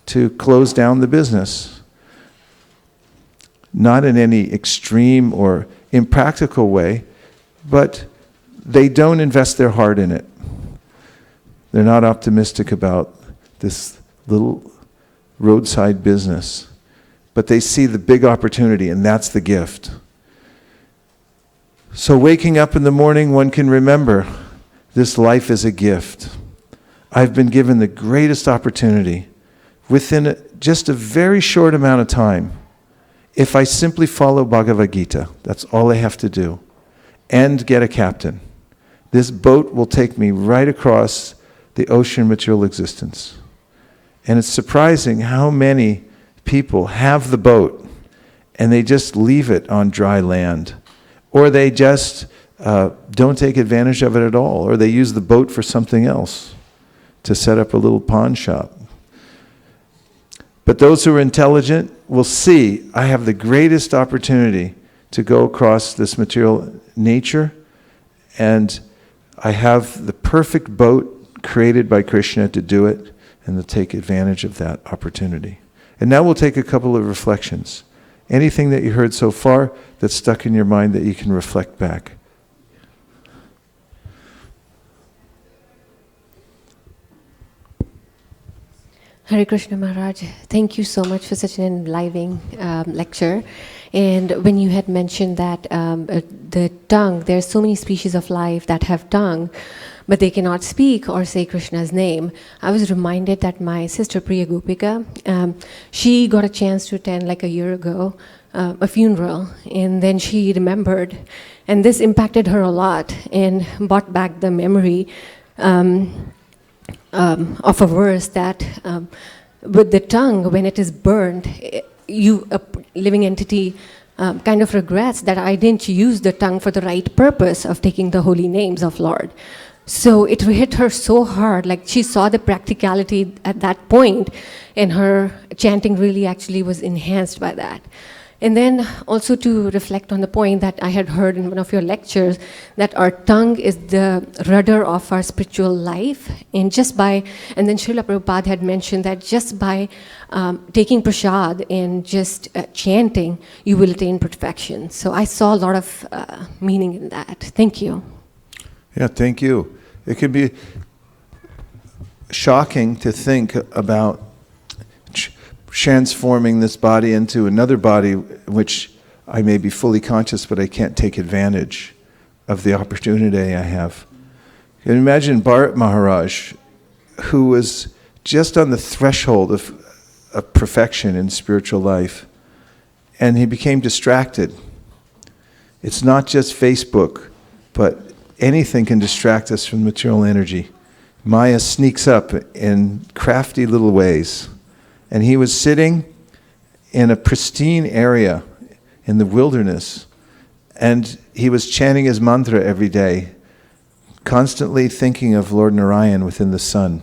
to close down the business. Not in any extreme or impractical way, but they don't invest their heart in it. They're not optimistic about this little roadside business, but they see the big opportunity, and that's the gift. So waking up in the morning, one can remember this life is a gift. I've been given the greatest opportunity within just a very short amount of time. If I simply follow Bhagavad Gita, that's all I have to do, and get a captain. This boat will take me right across the ocean of material existence. And it's surprising how many people have the boat and they just leave it on dry land. Or they just don't take advantage of it at all. Or they use the boat for something else, to set up a little pawn shop. But those who are intelligent will see, I have the greatest opportunity to go across this material nature, and I have the perfect boat created by Krishna to do it, and they'll take advantage of that opportunity. And now we'll take a couple of reflections. Anything that you heard so far that's stuck in your mind that you can reflect back. Hare Krishna Maharaj, thank you so much for such an enlivening lecture. And when you had mentioned that the tongue, there are so many species of life that have tongue, but they cannot speak or say Krishna's name. I was reminded that my sister Priya Gopika, she got a chance to attend like a year ago, a funeral, and then she remembered, and this impacted her a lot and brought back the memory of a verse that with the tongue, when it is burned, you, a living entity, kind of regrets that I didn't use the tongue for the right purpose of taking the holy names of Lord. So it hit her so hard, like she saw the practicality at that point, and her chanting really actually was enhanced by that. And then also to reflect on the point that I had heard in one of your lectures, that our tongue is the rudder of our spiritual life. And then Srila Prabhupada had mentioned that just by taking prasad and just chanting, you will attain perfection. So I saw a lot of meaning in that. Thank you. Yeah, thank you. It can be shocking to think about transforming this body into another body, which I may be fully conscious, but I can't take advantage of the opportunity I have. You can imagine Bharat Maharaj, who was just on the threshold of perfection in spiritual life, and he became distracted. It's not just Facebook, but anything can distract us from material energy. Maya sneaks up in crafty little ways. And he was sitting in a pristine area in the wilderness, and he was chanting his mantra every day, constantly thinking of Lord Narayan within the sun.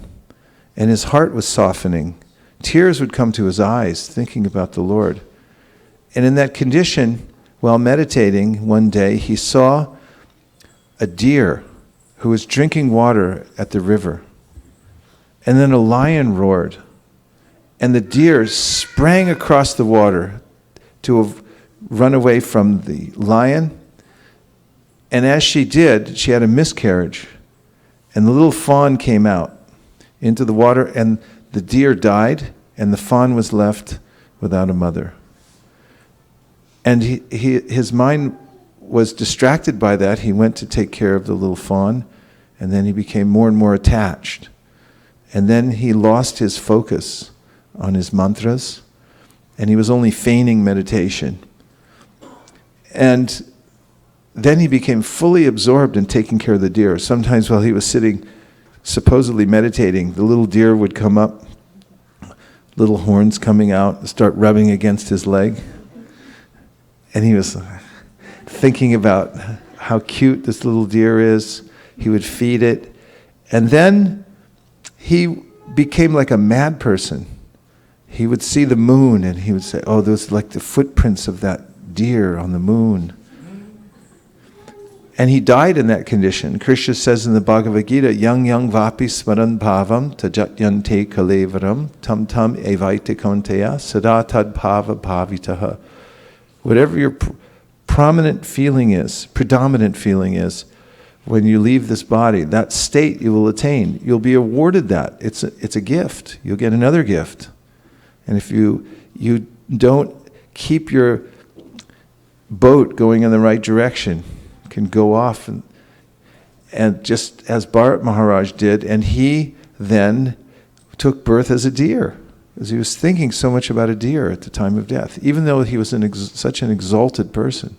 And his heart was softening. Tears would come to his eyes, thinking about the Lord. And in that condition, while meditating one day, he saw a deer who was drinking water at the river. And then a lion roared. And the deer sprang across the water to run away from the lion. And as she did, she had a miscarriage. And the little fawn came out into the water, and the deer died, and the fawn was left without a mother. And his mind was distracted by that. He went to take care of the little fawn, and then he became more and more attached. And then he lost his focus on his mantras, and he was only feigning meditation. And then he became fully absorbed in taking care of the deer. Sometimes while he was sitting, supposedly meditating, the little deer would come up, little horns coming out, start rubbing against his leg. And he was thinking about how cute this little deer is. He would feed it. And then he became like a mad person. He would see the moon and he would say, oh, those are like the footprints of that deer on the moon. And he died in that condition. Krishna says in the Bhagavad Gita, yang yang vapi smaran bhavam tajatyante kalevaram tam tam evaite konteya sada tad bhava bhavitaha. Whatever your predominant feeling is, when you leave this body, that state you will attain, you'll be awarded that. It's a gift. You'll get another gift. And if you don't keep your boat going in the right direction, can go off and just as Bharat Maharaj did, and he then took birth as a deer, because he was thinking so much about a deer at the time of death, even though he was such an exalted person.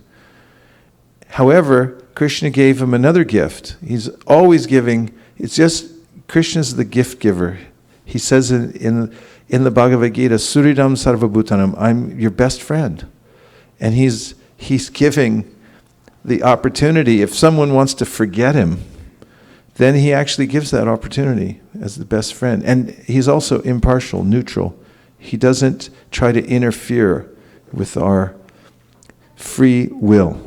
However, Krishna gave him another gift. He's always giving. It's just Krishna's the gift giver. He says in the Bhagavad Gita, Suridam Sarvabhutanam, I'm your best friend. And he's giving the opportunity. If someone wants to forget him, then he actually gives that opportunity as the best friend. And he's also impartial, neutral. He doesn't try to interfere with our free will.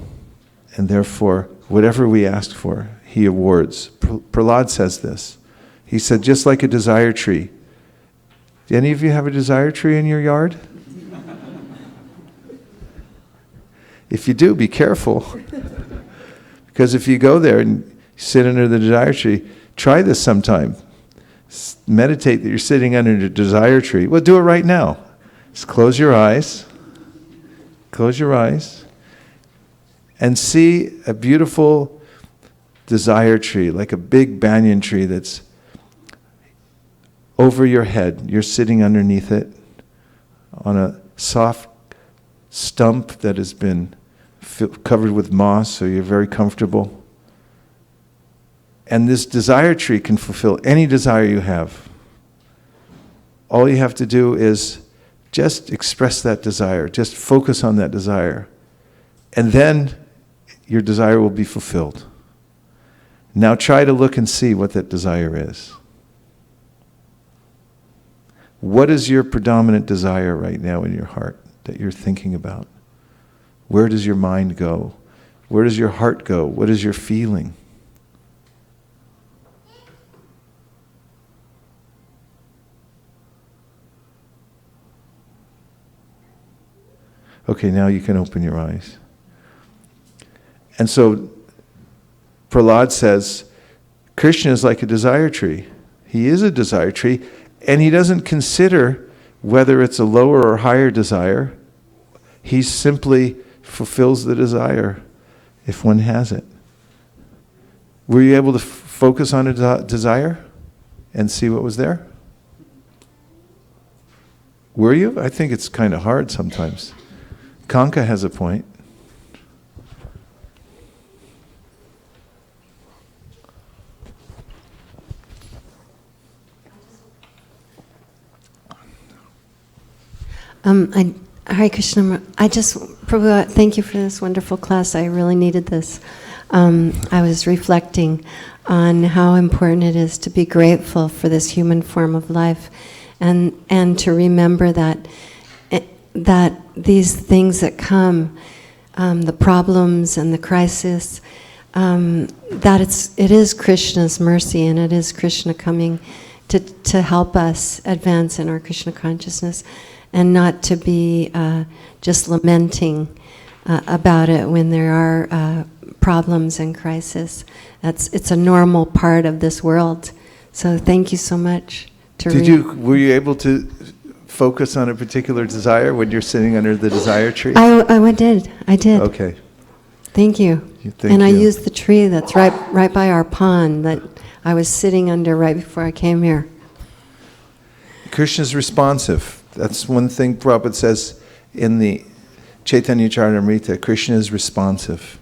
And therefore, whatever we ask for, he awards. Prahlad says this. He said, just like a desire tree. Do any of you have a desire tree in your yard? If you do, be careful. Because if you go there and sit under the desire tree, try this sometime. Meditate that you're sitting under the desire tree. Well, do it right now. Just close your eyes. Close your eyes. And see a beautiful desire tree, like a big banyan tree that's over your head. You're sitting underneath it on a soft stump that has been covered with moss, so you're very comfortable. And this desire tree can fulfill any desire you have. All you have to do is just express that desire, just focus on that desire, and then your desire will be fulfilled. Now try to look and see what that desire is. What is your predominant desire right now in your heart that you're thinking about? Where does your mind go? Where does your heart go? What is your feeling? Okay, now you can open your eyes. And so Prahlad says, Krishna is like a desire tree. He is a desire tree, and he doesn't consider whether it's a lower or higher desire. He simply fulfills the desire if one has it. Were you able to focus on a desire and see what was there? Were you? I think it's kind of hard sometimes. Kanka has a point. Hare Krishna. Prabhu, thank you for this wonderful class. I really needed this. I was reflecting on how important it is to be grateful for this human form of life, and to remember that these things that come, the problems and the crisis, that it is Krishna's mercy, and it is Krishna coming to help us advance in our Krishna consciousness, and not to be just lamenting about it when there are problems and crisis. It's a normal part of this world. So thank you so much. Were you able to focus on a particular desire when you're sitting under the desire tree? I did. Okay. Thank you. I used the tree that's right by our pond that I was sitting under right before I came here. Krishna's responsive. That's one thing Prabhupada says in the Chaitanya Charitamrita. Krishna is responsive.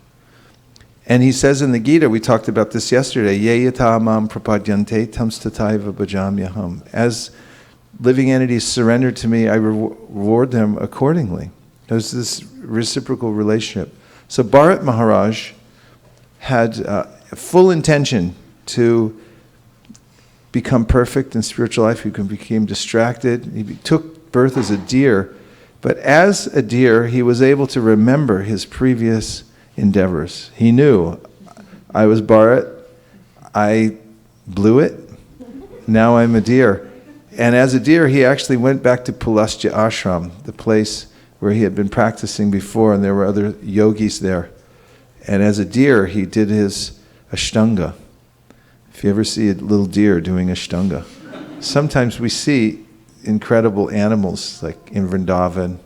And he says in the Gita, we talked about this yesterday, Ye yata mam prapadyante tams tataiva bhajamyaham. As living entities surrender to me, I reward them accordingly. There's this reciprocal relationship. So Bharat Maharaj had full intention to become perfect in spiritual life. He became distracted. He took birth as a deer. But as a deer, he was able to remember his previous endeavors. He knew, I was Bharat, I blew it, now I'm a deer. And as a deer, he actually went back to Pulastya Ashram, the place where he had been practicing before, and there were other yogis there. And as a deer, he did his Ashtanga. If you ever see a little deer doing Ashtanga. Sometimes we see incredible animals, like in Vrindavan.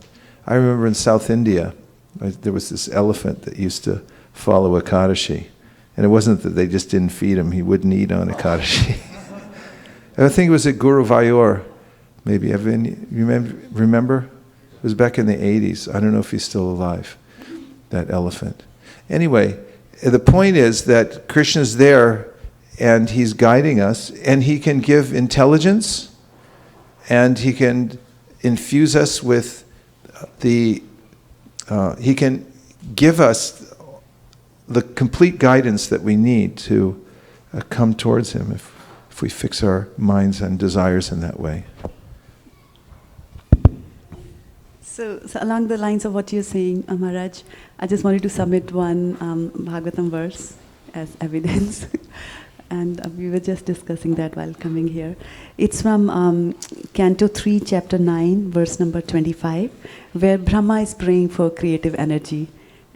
I remember in South India, there was this elephant that used to follow Ekadashi. And it wasn't that they just didn't feed him, he wouldn't eat on Ekadashi. I think it was at Guruvayur, maybe. You remember? It was back in the 80s. I don't know if he's still alive, that elephant. Anyway, the point is that Krishna's there and he's guiding us, and he can give intelligence, and he can infuse us with he can give us the complete guidance that we need to come towards him if we fix our minds and desires in that way. So along the lines of what you're saying, Maharaj, I just wanted to submit one Bhagavatam verse as evidence. And we were just discussing that while coming here. It's from Canto 3, Chapter 9, verse number 25, where Brahma is praying for creative energy.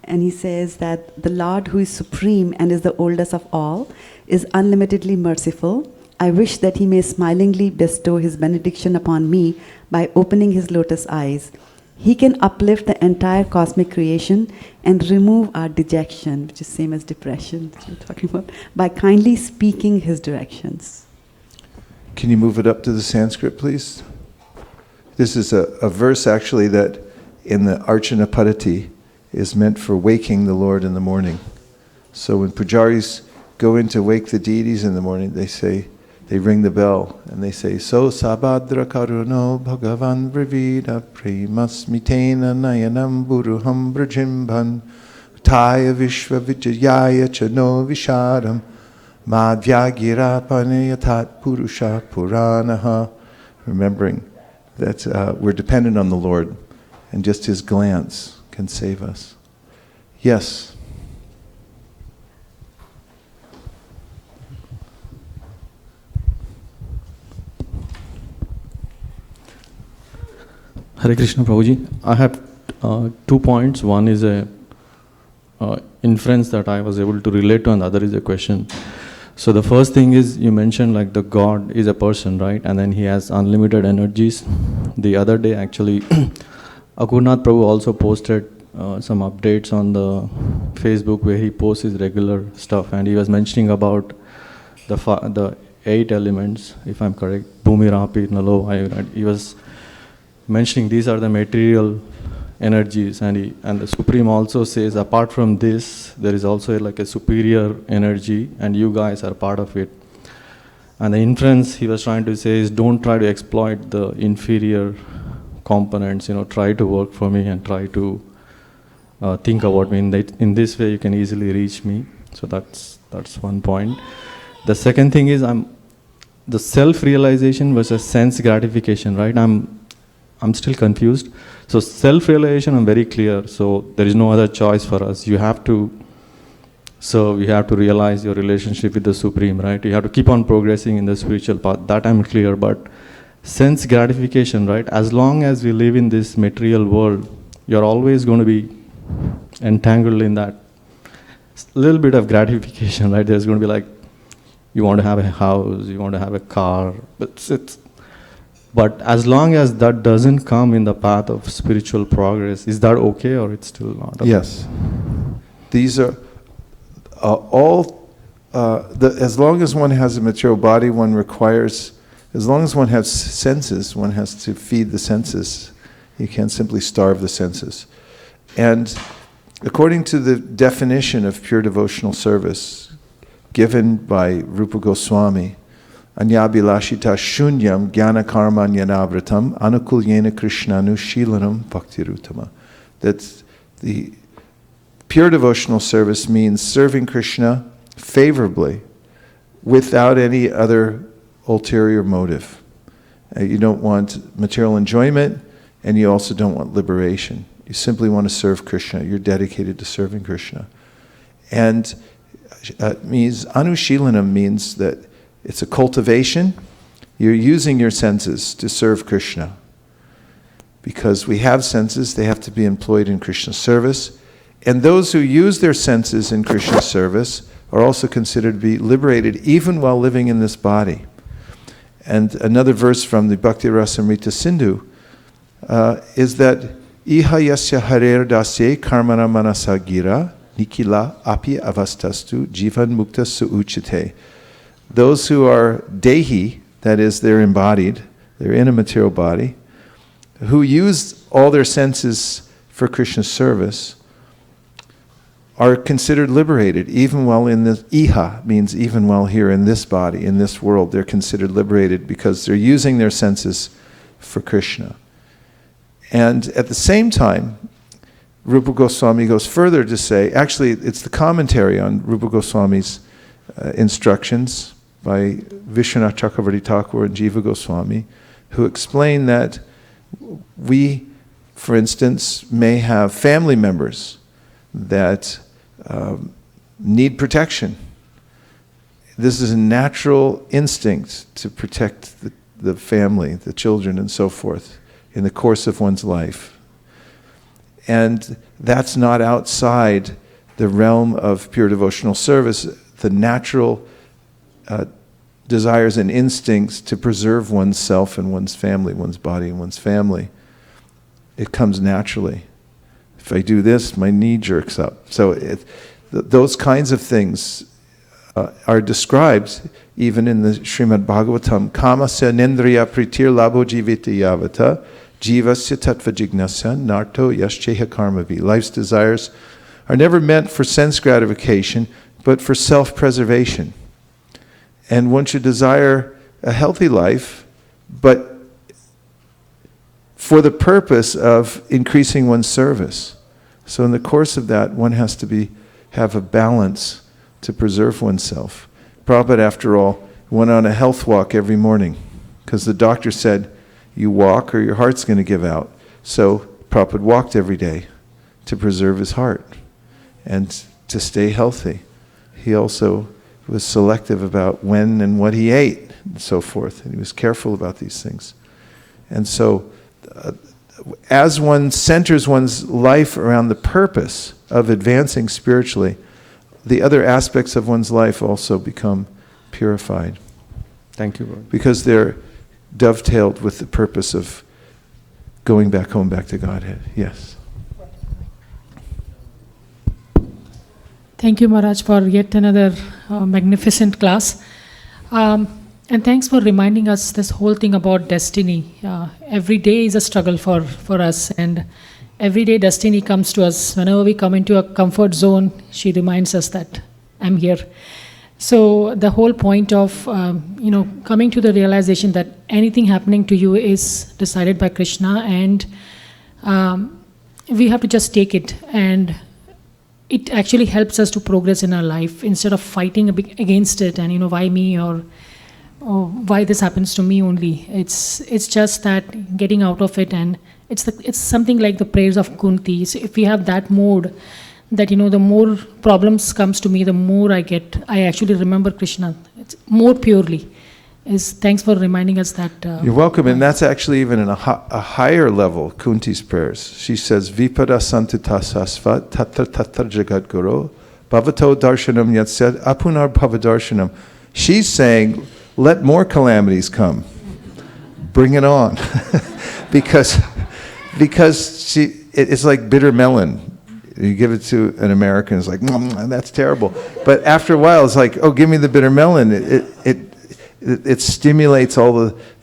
And he says that the Lord who is supreme and is the oldest of all is unlimitedly merciful. I wish that he may smilingly bestow his benediction upon me by opening his lotus eyes. He can uplift the entire cosmic creation and remove our dejection, which is same as depression that you're talking about, by kindly speaking his directions. Can you move it up to the Sanskrit, please? This is a verse actually that in the Archana Paddhati is meant for waking the Lord in the morning. So when pujaris go in to wake the deities in the morning, they ring the bell and they say, So sabhadra karuno bhagavan vrivida premasmitena nayanam buruham brajimban taya vishva vijayaya chano visharam madhyagira panayatat purusha puranaha. Remembering that we're dependent on the Lord and just his glance can save us. Yes. Hare Krishna Prabhuji. I have 2 points. One is a inference that I was able to relate to, and the other is a question. So the first thing is, you mentioned like the God is a person, right? And then he has unlimited energies. The other day actually, Akurnath Prabhu also posted some updates on the Facebook where he posts his regular stuff, and he was mentioning about the 8 elements, if I'm correct, Bhumi, Rapi, Nalo. He was mentioning these are the material energies, and the Supreme also says apart from this there is also like a superior energy and you guys are part of it. And the inference he was trying to say is, don't try to exploit the inferior components, try to work for me and try to think about me. In this way you can easily reach me. So that's one point. The second thing is the self-realization versus sense gratification, right? I'm still confused. So self-realization, I'm very clear. So there is no other choice for us. You have to serve, you have to realize your relationship with the Supreme, right? You have to keep on progressing in the spiritual path. That I'm clear. But sense gratification, right? As long as we live in this material world, you're always going to be entangled in that little bit of gratification, right? There's going to be like, you want to have a house, you want to have a car, but as long as that doesn't come in the path of spiritual progress, is that okay or it's still not okay? Yes. These are as long as one has a material body, as long as one has senses, one has to feed the senses. You can't simply starve the senses. And according to the definition of pure devotional service given by Rupa Goswami, Anyabhilashita shunyam jnana karma jnanavratam anukulyena krishnanu shilanam bhaktirutama. That the pure devotional service means serving Krishna favorably without any other ulterior motive. You don't want material enjoyment, and you also don't want liberation. You simply want to serve Krishna. You're dedicated to serving Krishna. And means anushilanam means that it's a cultivation. You're using your senses to serve Krishna. Because we have senses, they have to be employed in Krishna's service. And those who use their senses in Krishna's service are also considered to be liberated even while living in this body. And another verse from the Bhakti Rasamrita Sindhu is that Iha yasya harer dasye karmana manasa gira nikila api avastastu jivan mukta suuchite. Those who are dehi, that is, they're embodied, they're in a material body, who use all their senses for Krishna's service, are considered liberated, even while in this. Iha means even while here in this body, in this world, they're considered liberated because they're using their senses for Krishna. And at the same time, Rupa Goswami goes further to say, actually it's the commentary on Rupa Goswami's instructions by Vishwanath Chakravarti Thakur and Jiva Goswami, who explain that we, for instance, may have family members that need protection. This is a natural instinct to protect the family, the children, and so forth in the course of one's life. And that's not outside the realm of pure devotional service. The natural desires and instincts to preserve oneself and one's family, one's body and one's family, it comes naturally. If I do this, my knee jerks up. So those kinds of things are described even in the Srimad Bhagavatam. Kamasya nendriya pritir labho jivita yavata jivasya tattva jignasya narto yascheha karmavi. Life's desires are never meant for sense gratification, but for self-preservation. And one should desire a healthy life, but for the purpose of increasing one's service. So in the course of that, one has to have a balance to preserve oneself. Prabhupada, after all, went on a health walk every morning because the doctor said, you walk or your heart's going to give out. So Prabhupada walked every day to preserve his heart and to stay healthy. He also was selective about when and what he ate and so forth. And he was careful about these things. And so as one centers one's life around the purpose of advancing spiritually, the other aspects of one's life also become purified. Thank you, Lord. Because they're dovetailed with the purpose of going back home, back to Godhead. Yes. Thank you, Maharaj, for yet another magnificent class. And thanks for reminding us this whole thing about destiny. Every day is a struggle for us, and every day destiny comes to us. Whenever we come into a comfort zone, she reminds us that I'm here. So the whole point of coming to the realization that anything happening to you is decided by Krishna, and we have to just take it, and it actually helps us to progress in our life instead of fighting against it and why me or why this happens to me only. It's just that getting out of it, and it's something like the prayers of Kunti. So if we have that mode, that the more problems comes to me, the more I actually remember Krishna. It's more purely. Thanks for reminding us that. You're welcome, and that's actually even in a higher level, Kunti's prayers. She says, Vipada santita sasva tatra tatra jagat guru bhavato darshanam yatsad apunar bhavadarshanam. She's saying, let more calamities come. Bring it on. because it's like bitter melon. You give it to an American, it's like, that's terrible. But after a while, it's like, oh, give me the bitter melon. It stimulates all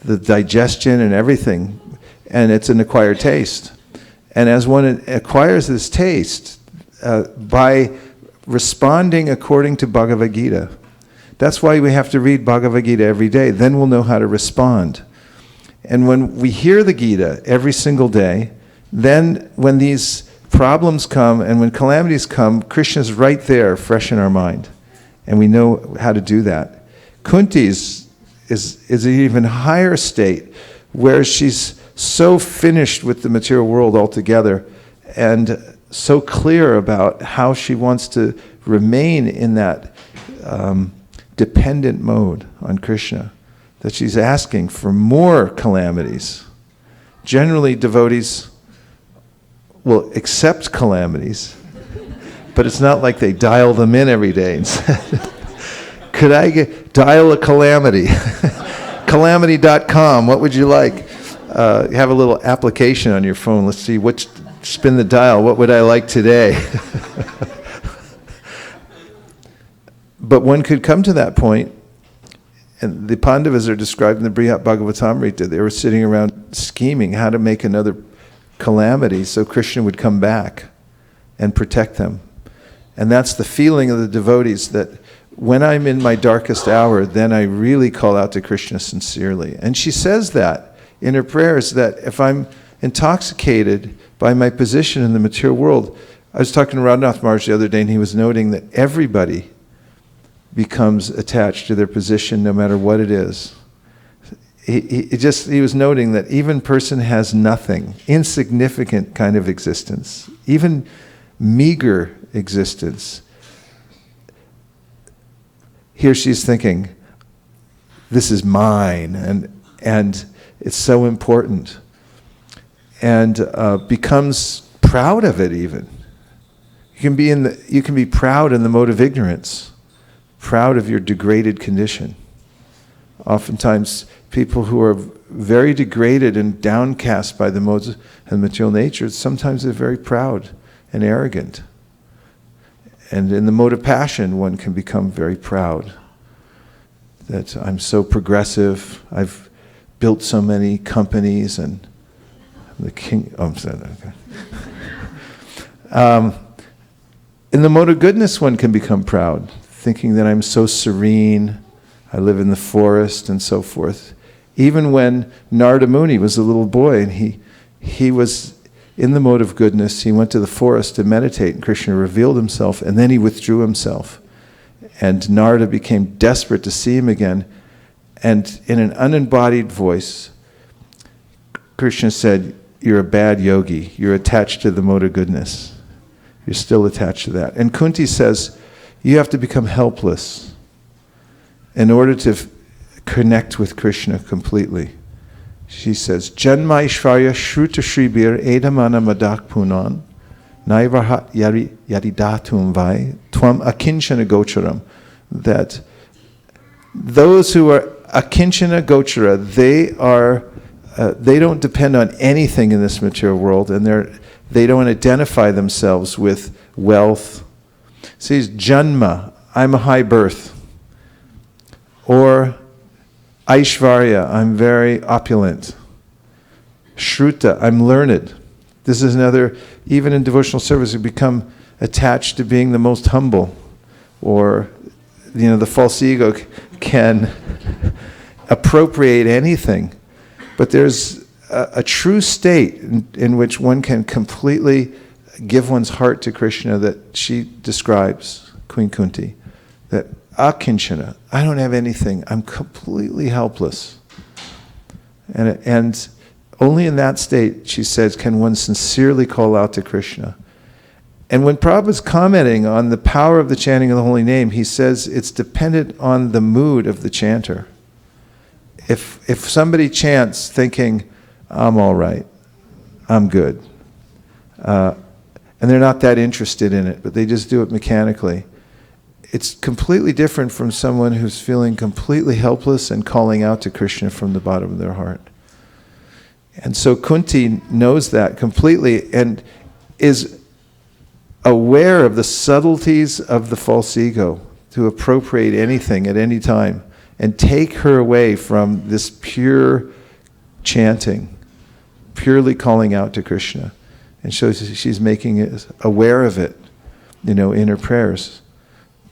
the digestion and everything, and it's an acquired taste. And as one acquires this taste, by responding according to Bhagavad Gita, that's why we have to read Bhagavad Gita every day. Then we'll know how to respond. And when we hear the Gita every single day, then when these problems come and when calamities come, Krishna's right there, fresh in our mind. And we know how to do that. Kunti's is an even higher state where she's so finished with the material world altogether and so clear about how she wants to remain in that dependent mode on Krishna, that she's asking for more calamities. Generally, devotees will accept calamities, but it's not like they dial them in every day and say, could I dial a calamity? Calamity.com, what would you like? You have a little application on your phone. Let's see, spin the dial, what would I like today? But one could come to that point, and the Pandavas are described in the Brihat Bhagavatamrita. They were sitting around scheming how to make another calamity so Krishna would come back and protect them. And that's the feeling of the devotees, that when I'm in my darkest hour, then I really call out to Krishna sincerely. And she says that in her prayers, that if I'm intoxicated by my position in the material world, I was talking to Radhanath Maharaj the other day, and he was noting that everybody becomes attached to their position no matter what it is. He was noting that even person has nothing, insignificant kind of existence, even meager existence. Here she's thinking, this is mine, and it's so important, and becomes proud of it even. You can be proud in the mode of ignorance, proud of your degraded condition. Oftentimes, people who are very degraded and downcast by the modes and material nature, sometimes they're very proud and arrogant. And in the mode of passion, one can become very proud. That I'm so progressive, I've built so many companies, and I'm the king. Oh, I'm sorry. Okay. In the mode of goodness, one can become proud, thinking that I'm so serene, I live in the forest, and so forth. Even when Narada Muni was a little boy, and he was in the mode of goodness, he went to the forest to meditate, and Krishna revealed himself, and then he withdrew himself. And Narada became desperate to see him again. And in an unembodied voice, Krishna said, "You're a bad yogi. You're attached to the mode of goodness. You're still attached to that." And Kunti says, you have to become helpless in order to connect with Krishna completely. She says, Janma Ishvarya Shruta Shribir Edamana Madak Punan Naivarhat Yaridatum Vai Twam Akinchana Gocharam. That those who are Akinchana Gochara, they don't depend on anything in this material world, and they don't identify themselves with wealth. It says, Janma, I'm a high birth. Or Aishvarya, I'm very opulent. Shruta, I'm learned. This is another, even in devotional service, we become attached to being the most humble. Or, the false ego can appropriate anything. But there's a true state in which one can completely give one's heart to Krishna, that she describes, Queen Kunti, that akinchana, I don't have anything, I'm completely helpless. And only in that state, she says, can one sincerely call out to Krishna. And when Prabhupada's commenting on the power of the chanting of the holy name, he says it's dependent on the mood of the chanter. If somebody chants thinking, I'm all right, I'm good, and they're not that interested in it, but they just do it mechanically, it's completely different from someone who's feeling completely helpless and calling out to Krishna from the bottom of their heart. And so Kunti knows that completely and is aware of the subtleties of the false ego to appropriate anything at any time and take her away from this pure chanting, purely calling out to Krishna. And shows she's making it aware of it, in her prayers,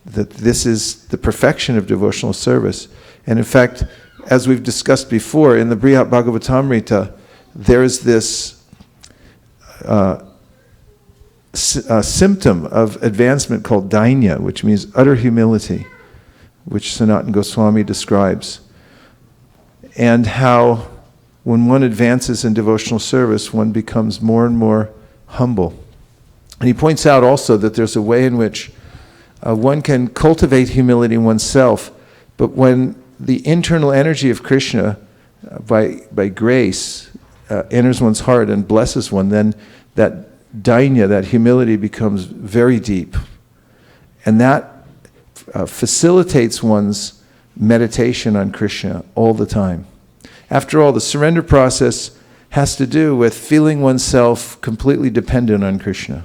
that this is the perfection of devotional service. And in fact, as we've discussed before, in the Brihat Bhagavatamrita, there is this symptom of advancement called dainya, which means utter humility, which Sanatana Goswami describes. and how when one advances in devotional service, one becomes more and more humble. And he points out also that there's a way in which one can cultivate humility in oneself, but when the internal energy of Krishna, by grace, enters one's heart and blesses one, then that dainya, that humility, becomes very deep. And that facilitates one's meditation on Krishna all the time. After all, the surrender process has to do with feeling oneself completely dependent on Krishna.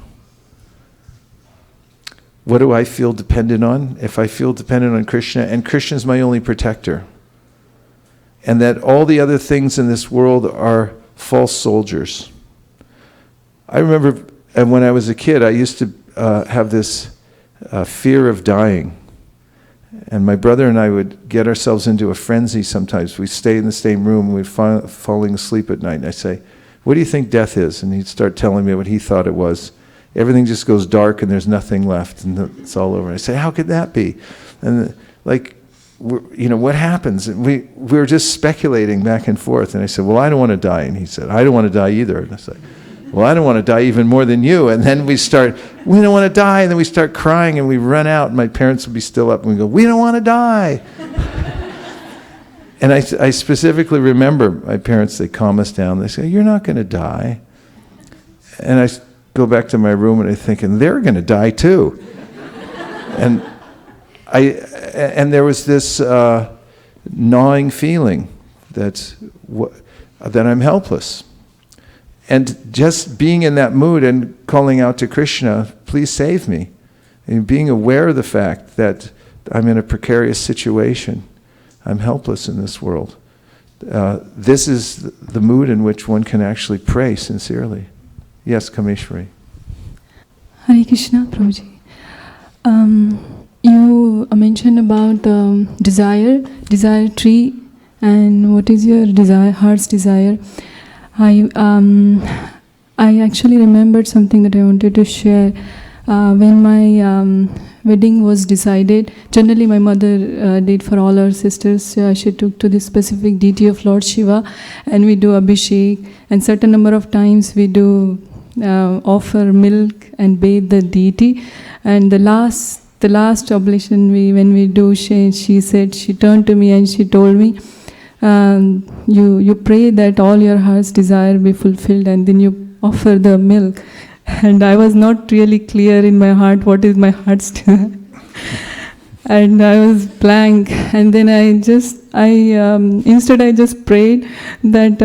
What do I feel dependent on? If I feel dependent on Krishna, and Krishna is my only protector, and that all the other things in this world are false soldiers. I remember when I was a kid, I used to have this fear of dying. And my brother and I would get ourselves into a frenzy sometimes. We'd stay in the same room, and we'd falling asleep at night. And I'd say, "What do you think death is?" And he'd start telling me what he thought it was. Everything just goes dark and there's nothing left and it's all over. And I say, "How could that be?" And what happens? And we were just speculating back and forth. And I said, "Well, I don't want to die." And he said, "I don't want to die either." And I said, "Well, I don't want to die even more than you." And then we don't want to die. And then we start crying and we run out. And my parents would be still up and we go, "We don't want to die." And I specifically remember my parents, they calm us down. They say, "You're not going to die." And I go back to my room and I'm thinking, they're going to die too. And there was this gnawing feeling that I'm helpless. And just being in that mood and calling out to Krishna, "Please save me," and being aware of the fact that I'm in a precarious situation, I'm helpless in this world. This is the mood in which one can actually pray sincerely. Yes, Kameshwari. Hare Krishna, Prabhuji. You mentioned about desire tree, and what is your heart's desire. I actually remembered something that I wanted to share. When my wedding was decided, generally my mother did for all her sisters. She took to the specific deity of Lord Shiva, and we do abhishek, and certain number of times we do offer milk and bathe the deity. And the last oblation when we do, she said, she turned to me and she told me, you pray that all your heart's desire be fulfilled, and then you offer the milk. And I was not really clear in my heart what is my heart's desire. And I was blank. And then instead I just prayed that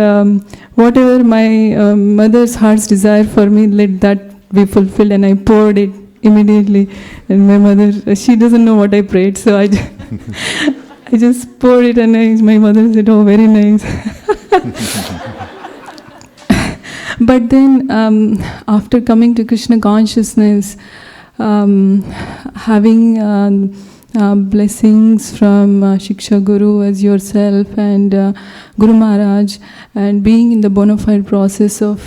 whatever my mother's heart's desire for me, let that be fulfilled. And I poured it immediately. And my mother, she doesn't know what I prayed, so I just poured it, and my mother said, "Oh, very nice." But then after coming to Krishna consciousness, having blessings from Shiksha Guru as yourself and Guru Maharaj, and being in the bona fide process of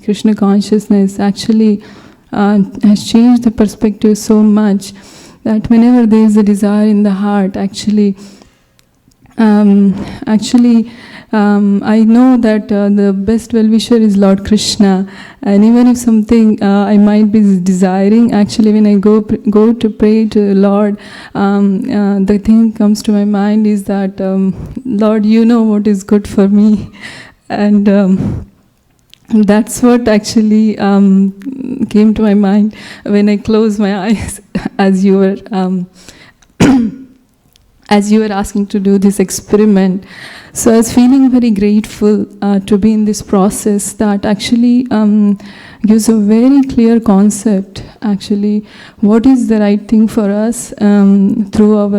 Krishna consciousness actually has changed the perspective so much that whenever there is a desire in the heart, I know that the best well-wisher is Lord Krishna, and even if something I might be desiring, actually when I go to pray to the Lord, the thing comes to my mind is that, Lord, you know what is good for me, and that's what actually came to my mind when I closed my eyes as you were asking to do this experiment. So I was feeling very grateful to be in this process that actually gives a very clear concept, actually, what is the right thing for us through our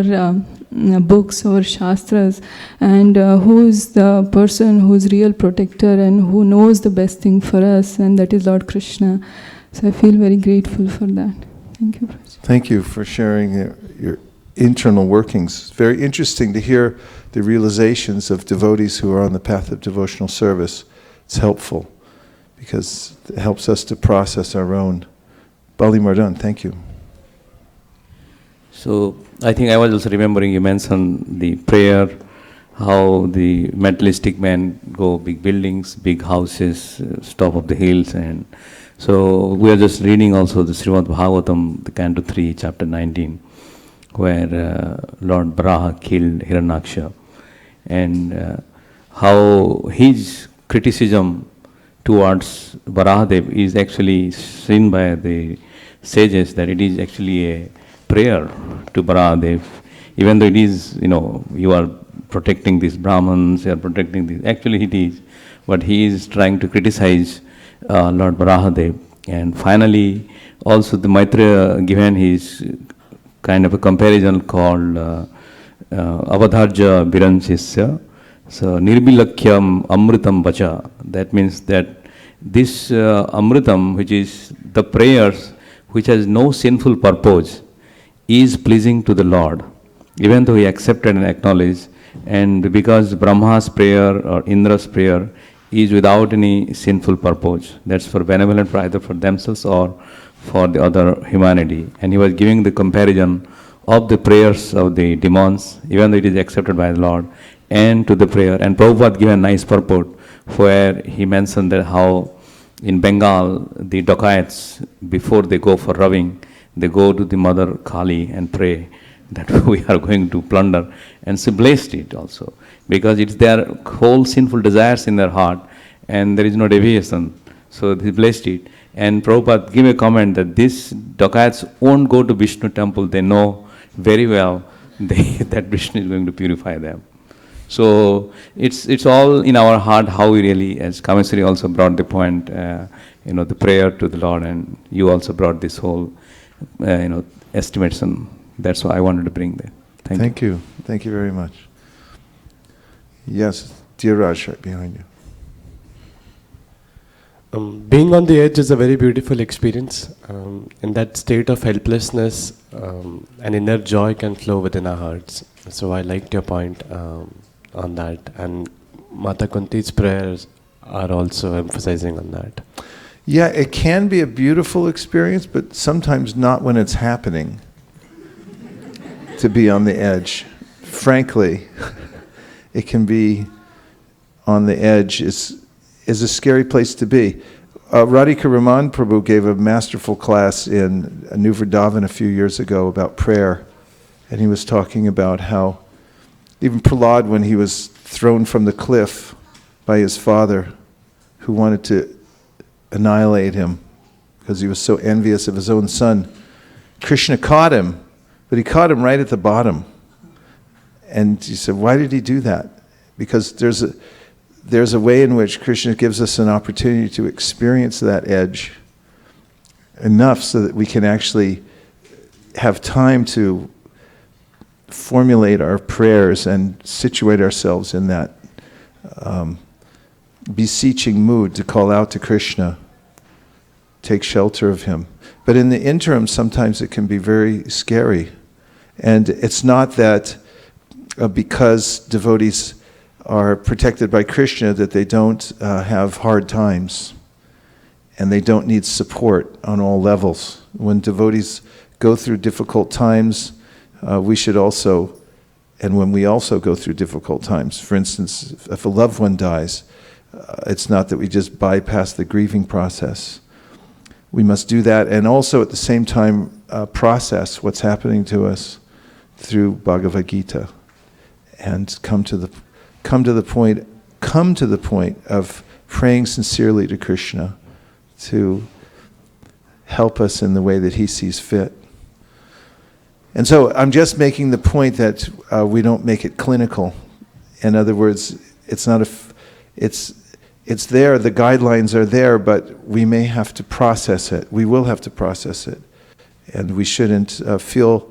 books or shastras, and who is the person who is real protector and who knows the best thing for us, and that is Lord Krishna. So I feel very grateful for that. Thank you, Prabhuji. Thank you for sharing your internal workings. It's very interesting to hear the realizations of devotees who are on the path of devotional service. It's helpful because it helps us to process our own. Bali Mardan, thank you. So I think I was also remembering you mentioned the prayer how the materialistic men go big buildings, big houses, top of the hills, and so we are just reading also the Srimad Bhagavatam, the Canto 3, chapter 19, where Lord Baraha killed Hiranyaksha, and how his criticism towards Varahadev is actually seen by the sages that it is actually a prayer to Varahadev, even though it is, you are protecting these Brahmins, you are protecting these, actually it is, but he is trying to criticize Lord Varahadev. And finally, also the Maitreya given his kind of a comparison called Avadharja Biranchesya. So, Nirbilakyam Amritam Vacha. That means that this Amritam, which is the prayers which has no sinful purpose, is pleasing to the Lord, even though he accepted and acknowledged. And because Brahma's prayer or Indra's prayer is without any sinful purpose, that's for benevolent, either for themselves or for the other humanity. And he was giving the comparison of the prayers of the demons, even though it is accepted by the Lord, and to the prayer. And Prabhupada gave a nice purport where he mentioned that how in Bengal the dacoits, before they go for robbing, they go to the Mother Kali and pray that we are going to plunder, and she blessed it also, because it's their whole sinful desires in their heart and there is no deviation. So they blessed it. And Prabhupada gave a comment that these dacoits won't go to Vishnu temple, they know very well that Vishnu is going to purify them. So it's all in our heart how we really, as Kameswari also brought the point, the prayer to the Lord, and you also brought this whole, estimation. That's why I wanted to bring that. Thank you. Thank you very much. Yes, dear Raj, right behind you. Being on the edge is a very beautiful experience. In that state of helplessness, an inner joy can flow within our hearts. So I liked your point on that. And Mata Kunti's prayers are also emphasizing on that. Yeah, it can be a beautiful experience, but sometimes not when it's happening. To be on the edge. Frankly, it can be on the edge is a scary place to be. Radhika Raman Prabhu gave a masterful class in New Vrindavan a few years ago about prayer, and he was talking about how even Prahlad, when he was thrown from the cliff by his father, who wanted to annihilate him because he was so envious of his own son, Krishna caught him, but he caught him right at the bottom. And he said, why did he do that? Because there's a way in which Krishna gives us an opportunity to experience that edge enough so that we can actually have time to formulate our prayers and situate ourselves in that beseeching mood to call out to Krishna, take shelter of him. But in the interim, sometimes it can be very scary. And it's not that because devotees are protected by Krishna that they don't have hard times and they don't need support on all levels. When devotees go through difficult times, we should also, and when we also go through difficult times, for instance, if a loved one dies, it's not that we just bypass the grieving process. We must do that and also at the same time process what's happening to us through Bhagavad Gita and come to the point of praying sincerely to Krishna to help us in the way that he sees fit. And so I'm just making the point that we don't make it clinical. In other words, it's there, the guidelines are there, but we may have to process it. We will have to process it. And we shouldn't feel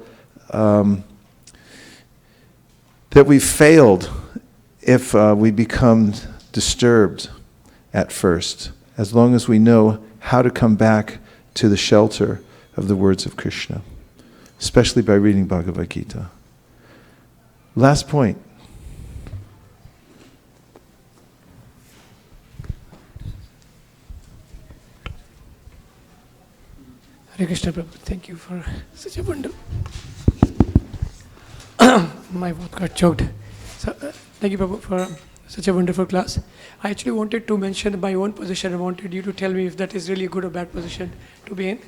that we've failed if we become disturbed at first, as long as we know how to come back to the shelter of the words of Krishna, especially by reading Bhagavad Gita. Last point. Hare Krishna Prabhu, thank you for such a wonderful... My mouth got choked. Thank you, Prabhu, for such a wonderful class. I actually wanted to mention my own position. I wanted you to tell me if that is really a good or bad position to be in.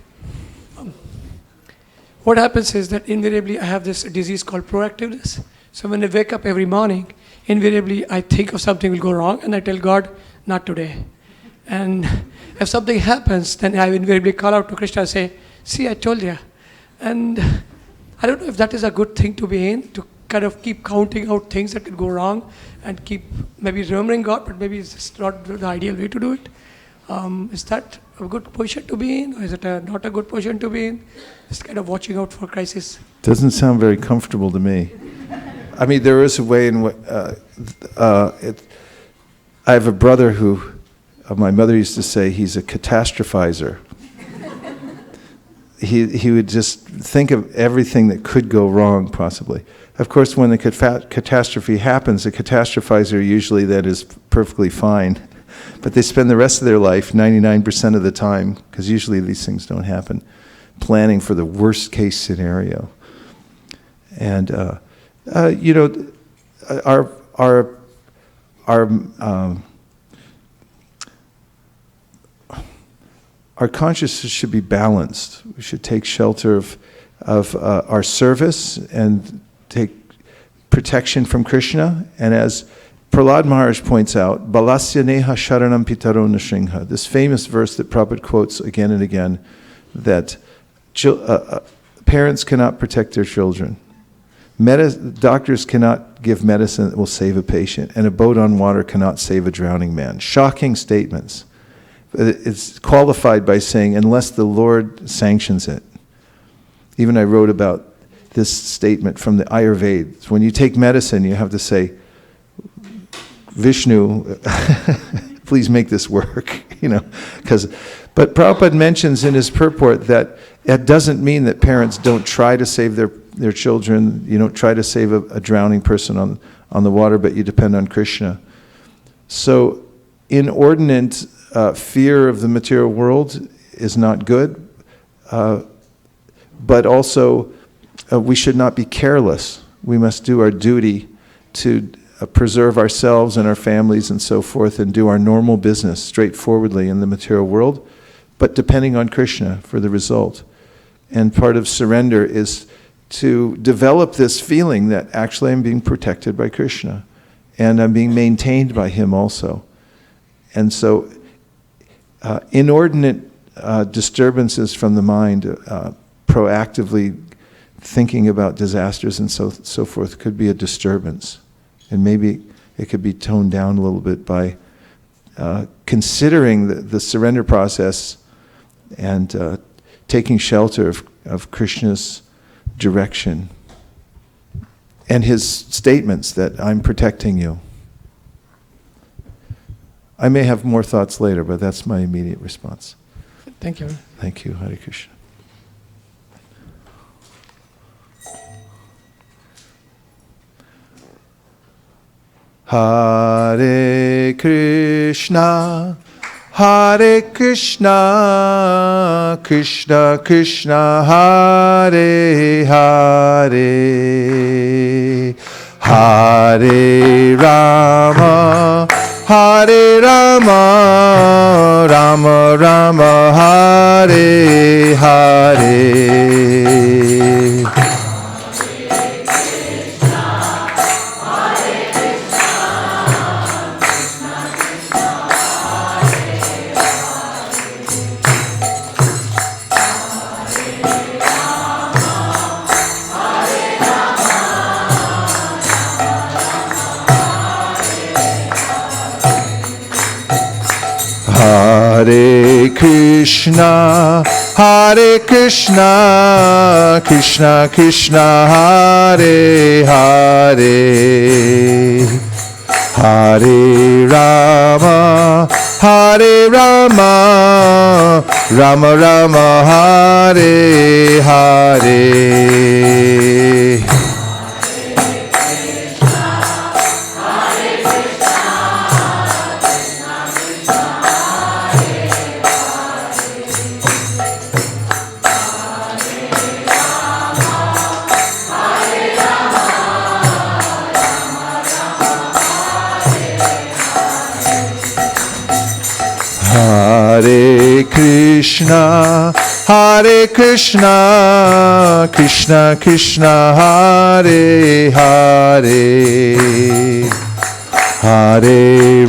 What happens is that invariably I have this disease called proactiveness. So when I wake up every morning, invariably I think of something will go wrong and I tell God, not today. And if something happens, then I invariably call out to Krishna and say, see, I told you. And I don't know if that is a good thing to be in, to kind of keep counting out things that could go wrong and keep maybe remembering God, but maybe it's just not the ideal way to do it. Is that a good position to be in, or is it not a good position to be in? Just kind of watching out for crisis. Doesn't sound very comfortable to me. I mean, there is a way in which I have a brother who, my mother used to say, he's a catastrophizer. He would just think of everything that could go wrong, possibly. Of course, when the catastrophe happens, the catastrophizer usually that is perfectly fine. But they spend the rest of their life, 99% of the time, because usually these things don't happen, planning for the worst case scenario. And our consciousness should be balanced. We should take shelter of our service and take protection from Krishna. And as Prahlad Maharaj points out, Balasya neha sharanam pitaro nrsimha, this famous verse that Prabhupada quotes again and again, that parents cannot protect their children. Doctors cannot give medicine that will save a patient, and a boat on water cannot save a drowning man. Shocking statements. It's qualified by saying, unless the Lord sanctions it. Even I wrote about this statement from the Ayurveda. When you take medicine, you have to say, Vishnu, please make this work, But Prabhupada mentions in his purport that it doesn't mean that parents don't try to save their children. You don't try to save a drowning person on the water, but you depend on Krishna. So inordinate fear of the material world is not good, but also we should not be careless. We must do our duty to preserve ourselves and our families and so forth, and do our normal business straightforwardly in the material world, but depending on Krishna for the result. And part of surrender is to develop this feeling that actually I'm being protected by Krishna, and I'm being maintained by Him also. And so inordinate disturbances from the mind, proactively thinking about disasters and so forth, could be a disturbance. And maybe it could be toned down a little bit by considering the surrender process and taking shelter of Krishna's direction and His statements that I'm protecting you. I may have more thoughts later, but that's my immediate response. Thank you. Thank you. Hare Krishna. Hare Krishna, Hare Krishna, Krishna Krishna, Hare Hare, Hare Rama, Hare Rama, Rama Rama, Hare Hare. Hare Krishna, Hare Krishna, Krishna Krishna, Hare Hare, Hare Rama, Hare Rama, Rama Rama, Hare Hare. Hare Krishna, Krishna Krishna, Hare Hare, Hare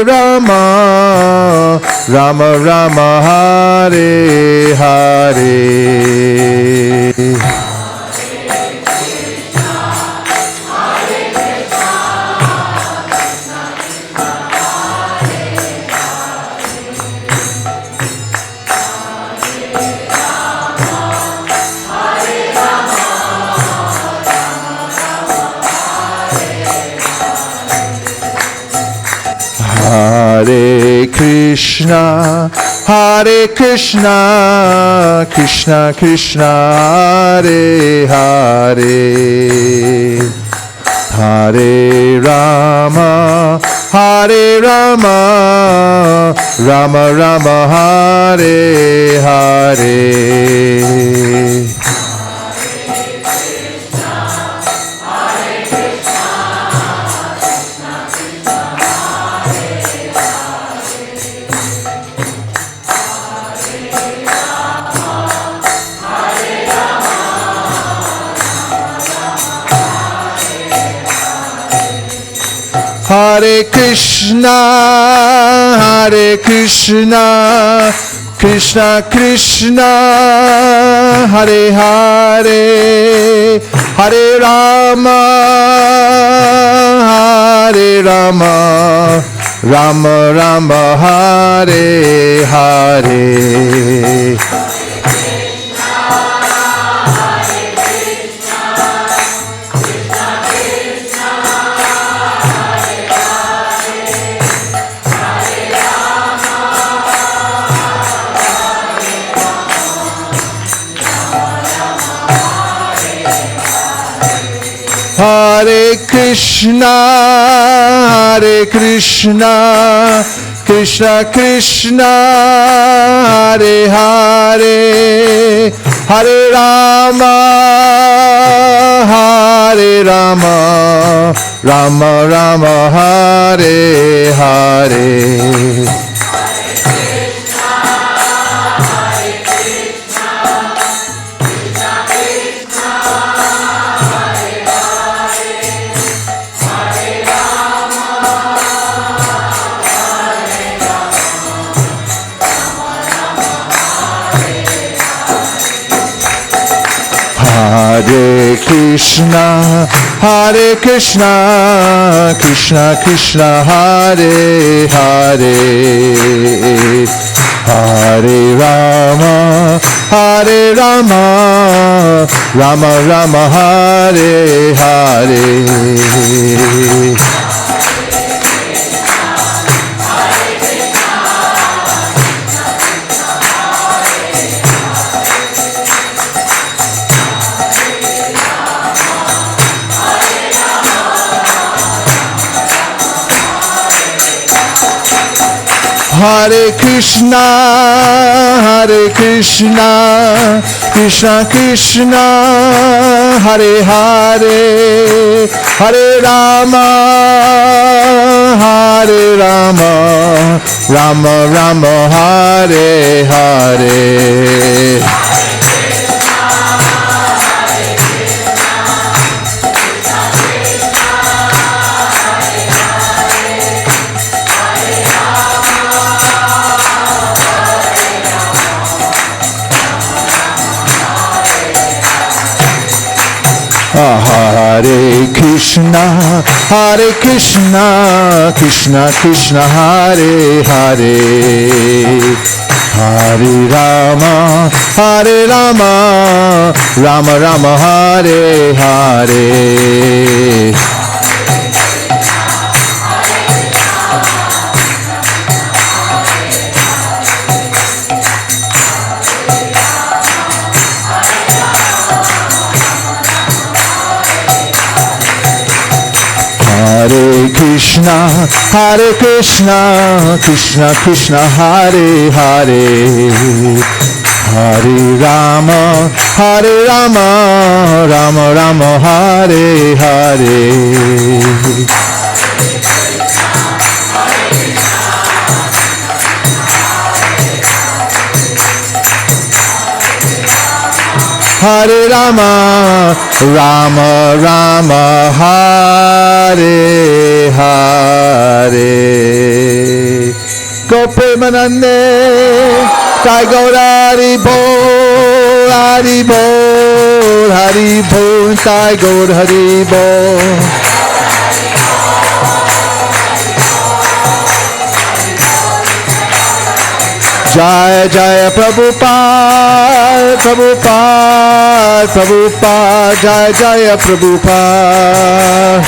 Rama, Rama Rama, Hare Hare. Hare Krishna, Krishna Krishna, Hare Hare, Hare Rama, Rama Rama, Hare Hare. Hare Krishna, Krishna Krishna, Hare Hare, Hare Rama, Rama Rama, Hare Hare. Hare Krishna, Krishna Krishna, Hare Hare, Hare Rama, Rama Rama, Hare Hare. Hare Krishna, Krishna Krishna, Hare Hare, Hare Rama, Rama Rama, Hare Hare. Hare Krishna, Krishna Krishna, Hare Hare, Hare Rama, Rama Rama, Hare Hare. Hare Krishna, Krishna Krishna, Hare Hare, Hare Rama, Rama Rama, Hare Hare. Hare Krishna, Krishna Krishna, Hare Hare, Hare Rama, Rama Rama, Hare Hare. Hare Rama, Rama Rama, Hare Hare. Gope Manande, Sai Gaurari Bol, Hari Bol, Hari Bol, Sai Gaur Hari Bol. Jaya Jaya Prabhupada, Prabhupada, Prabhupada, Jaya Jaya Prabhupada.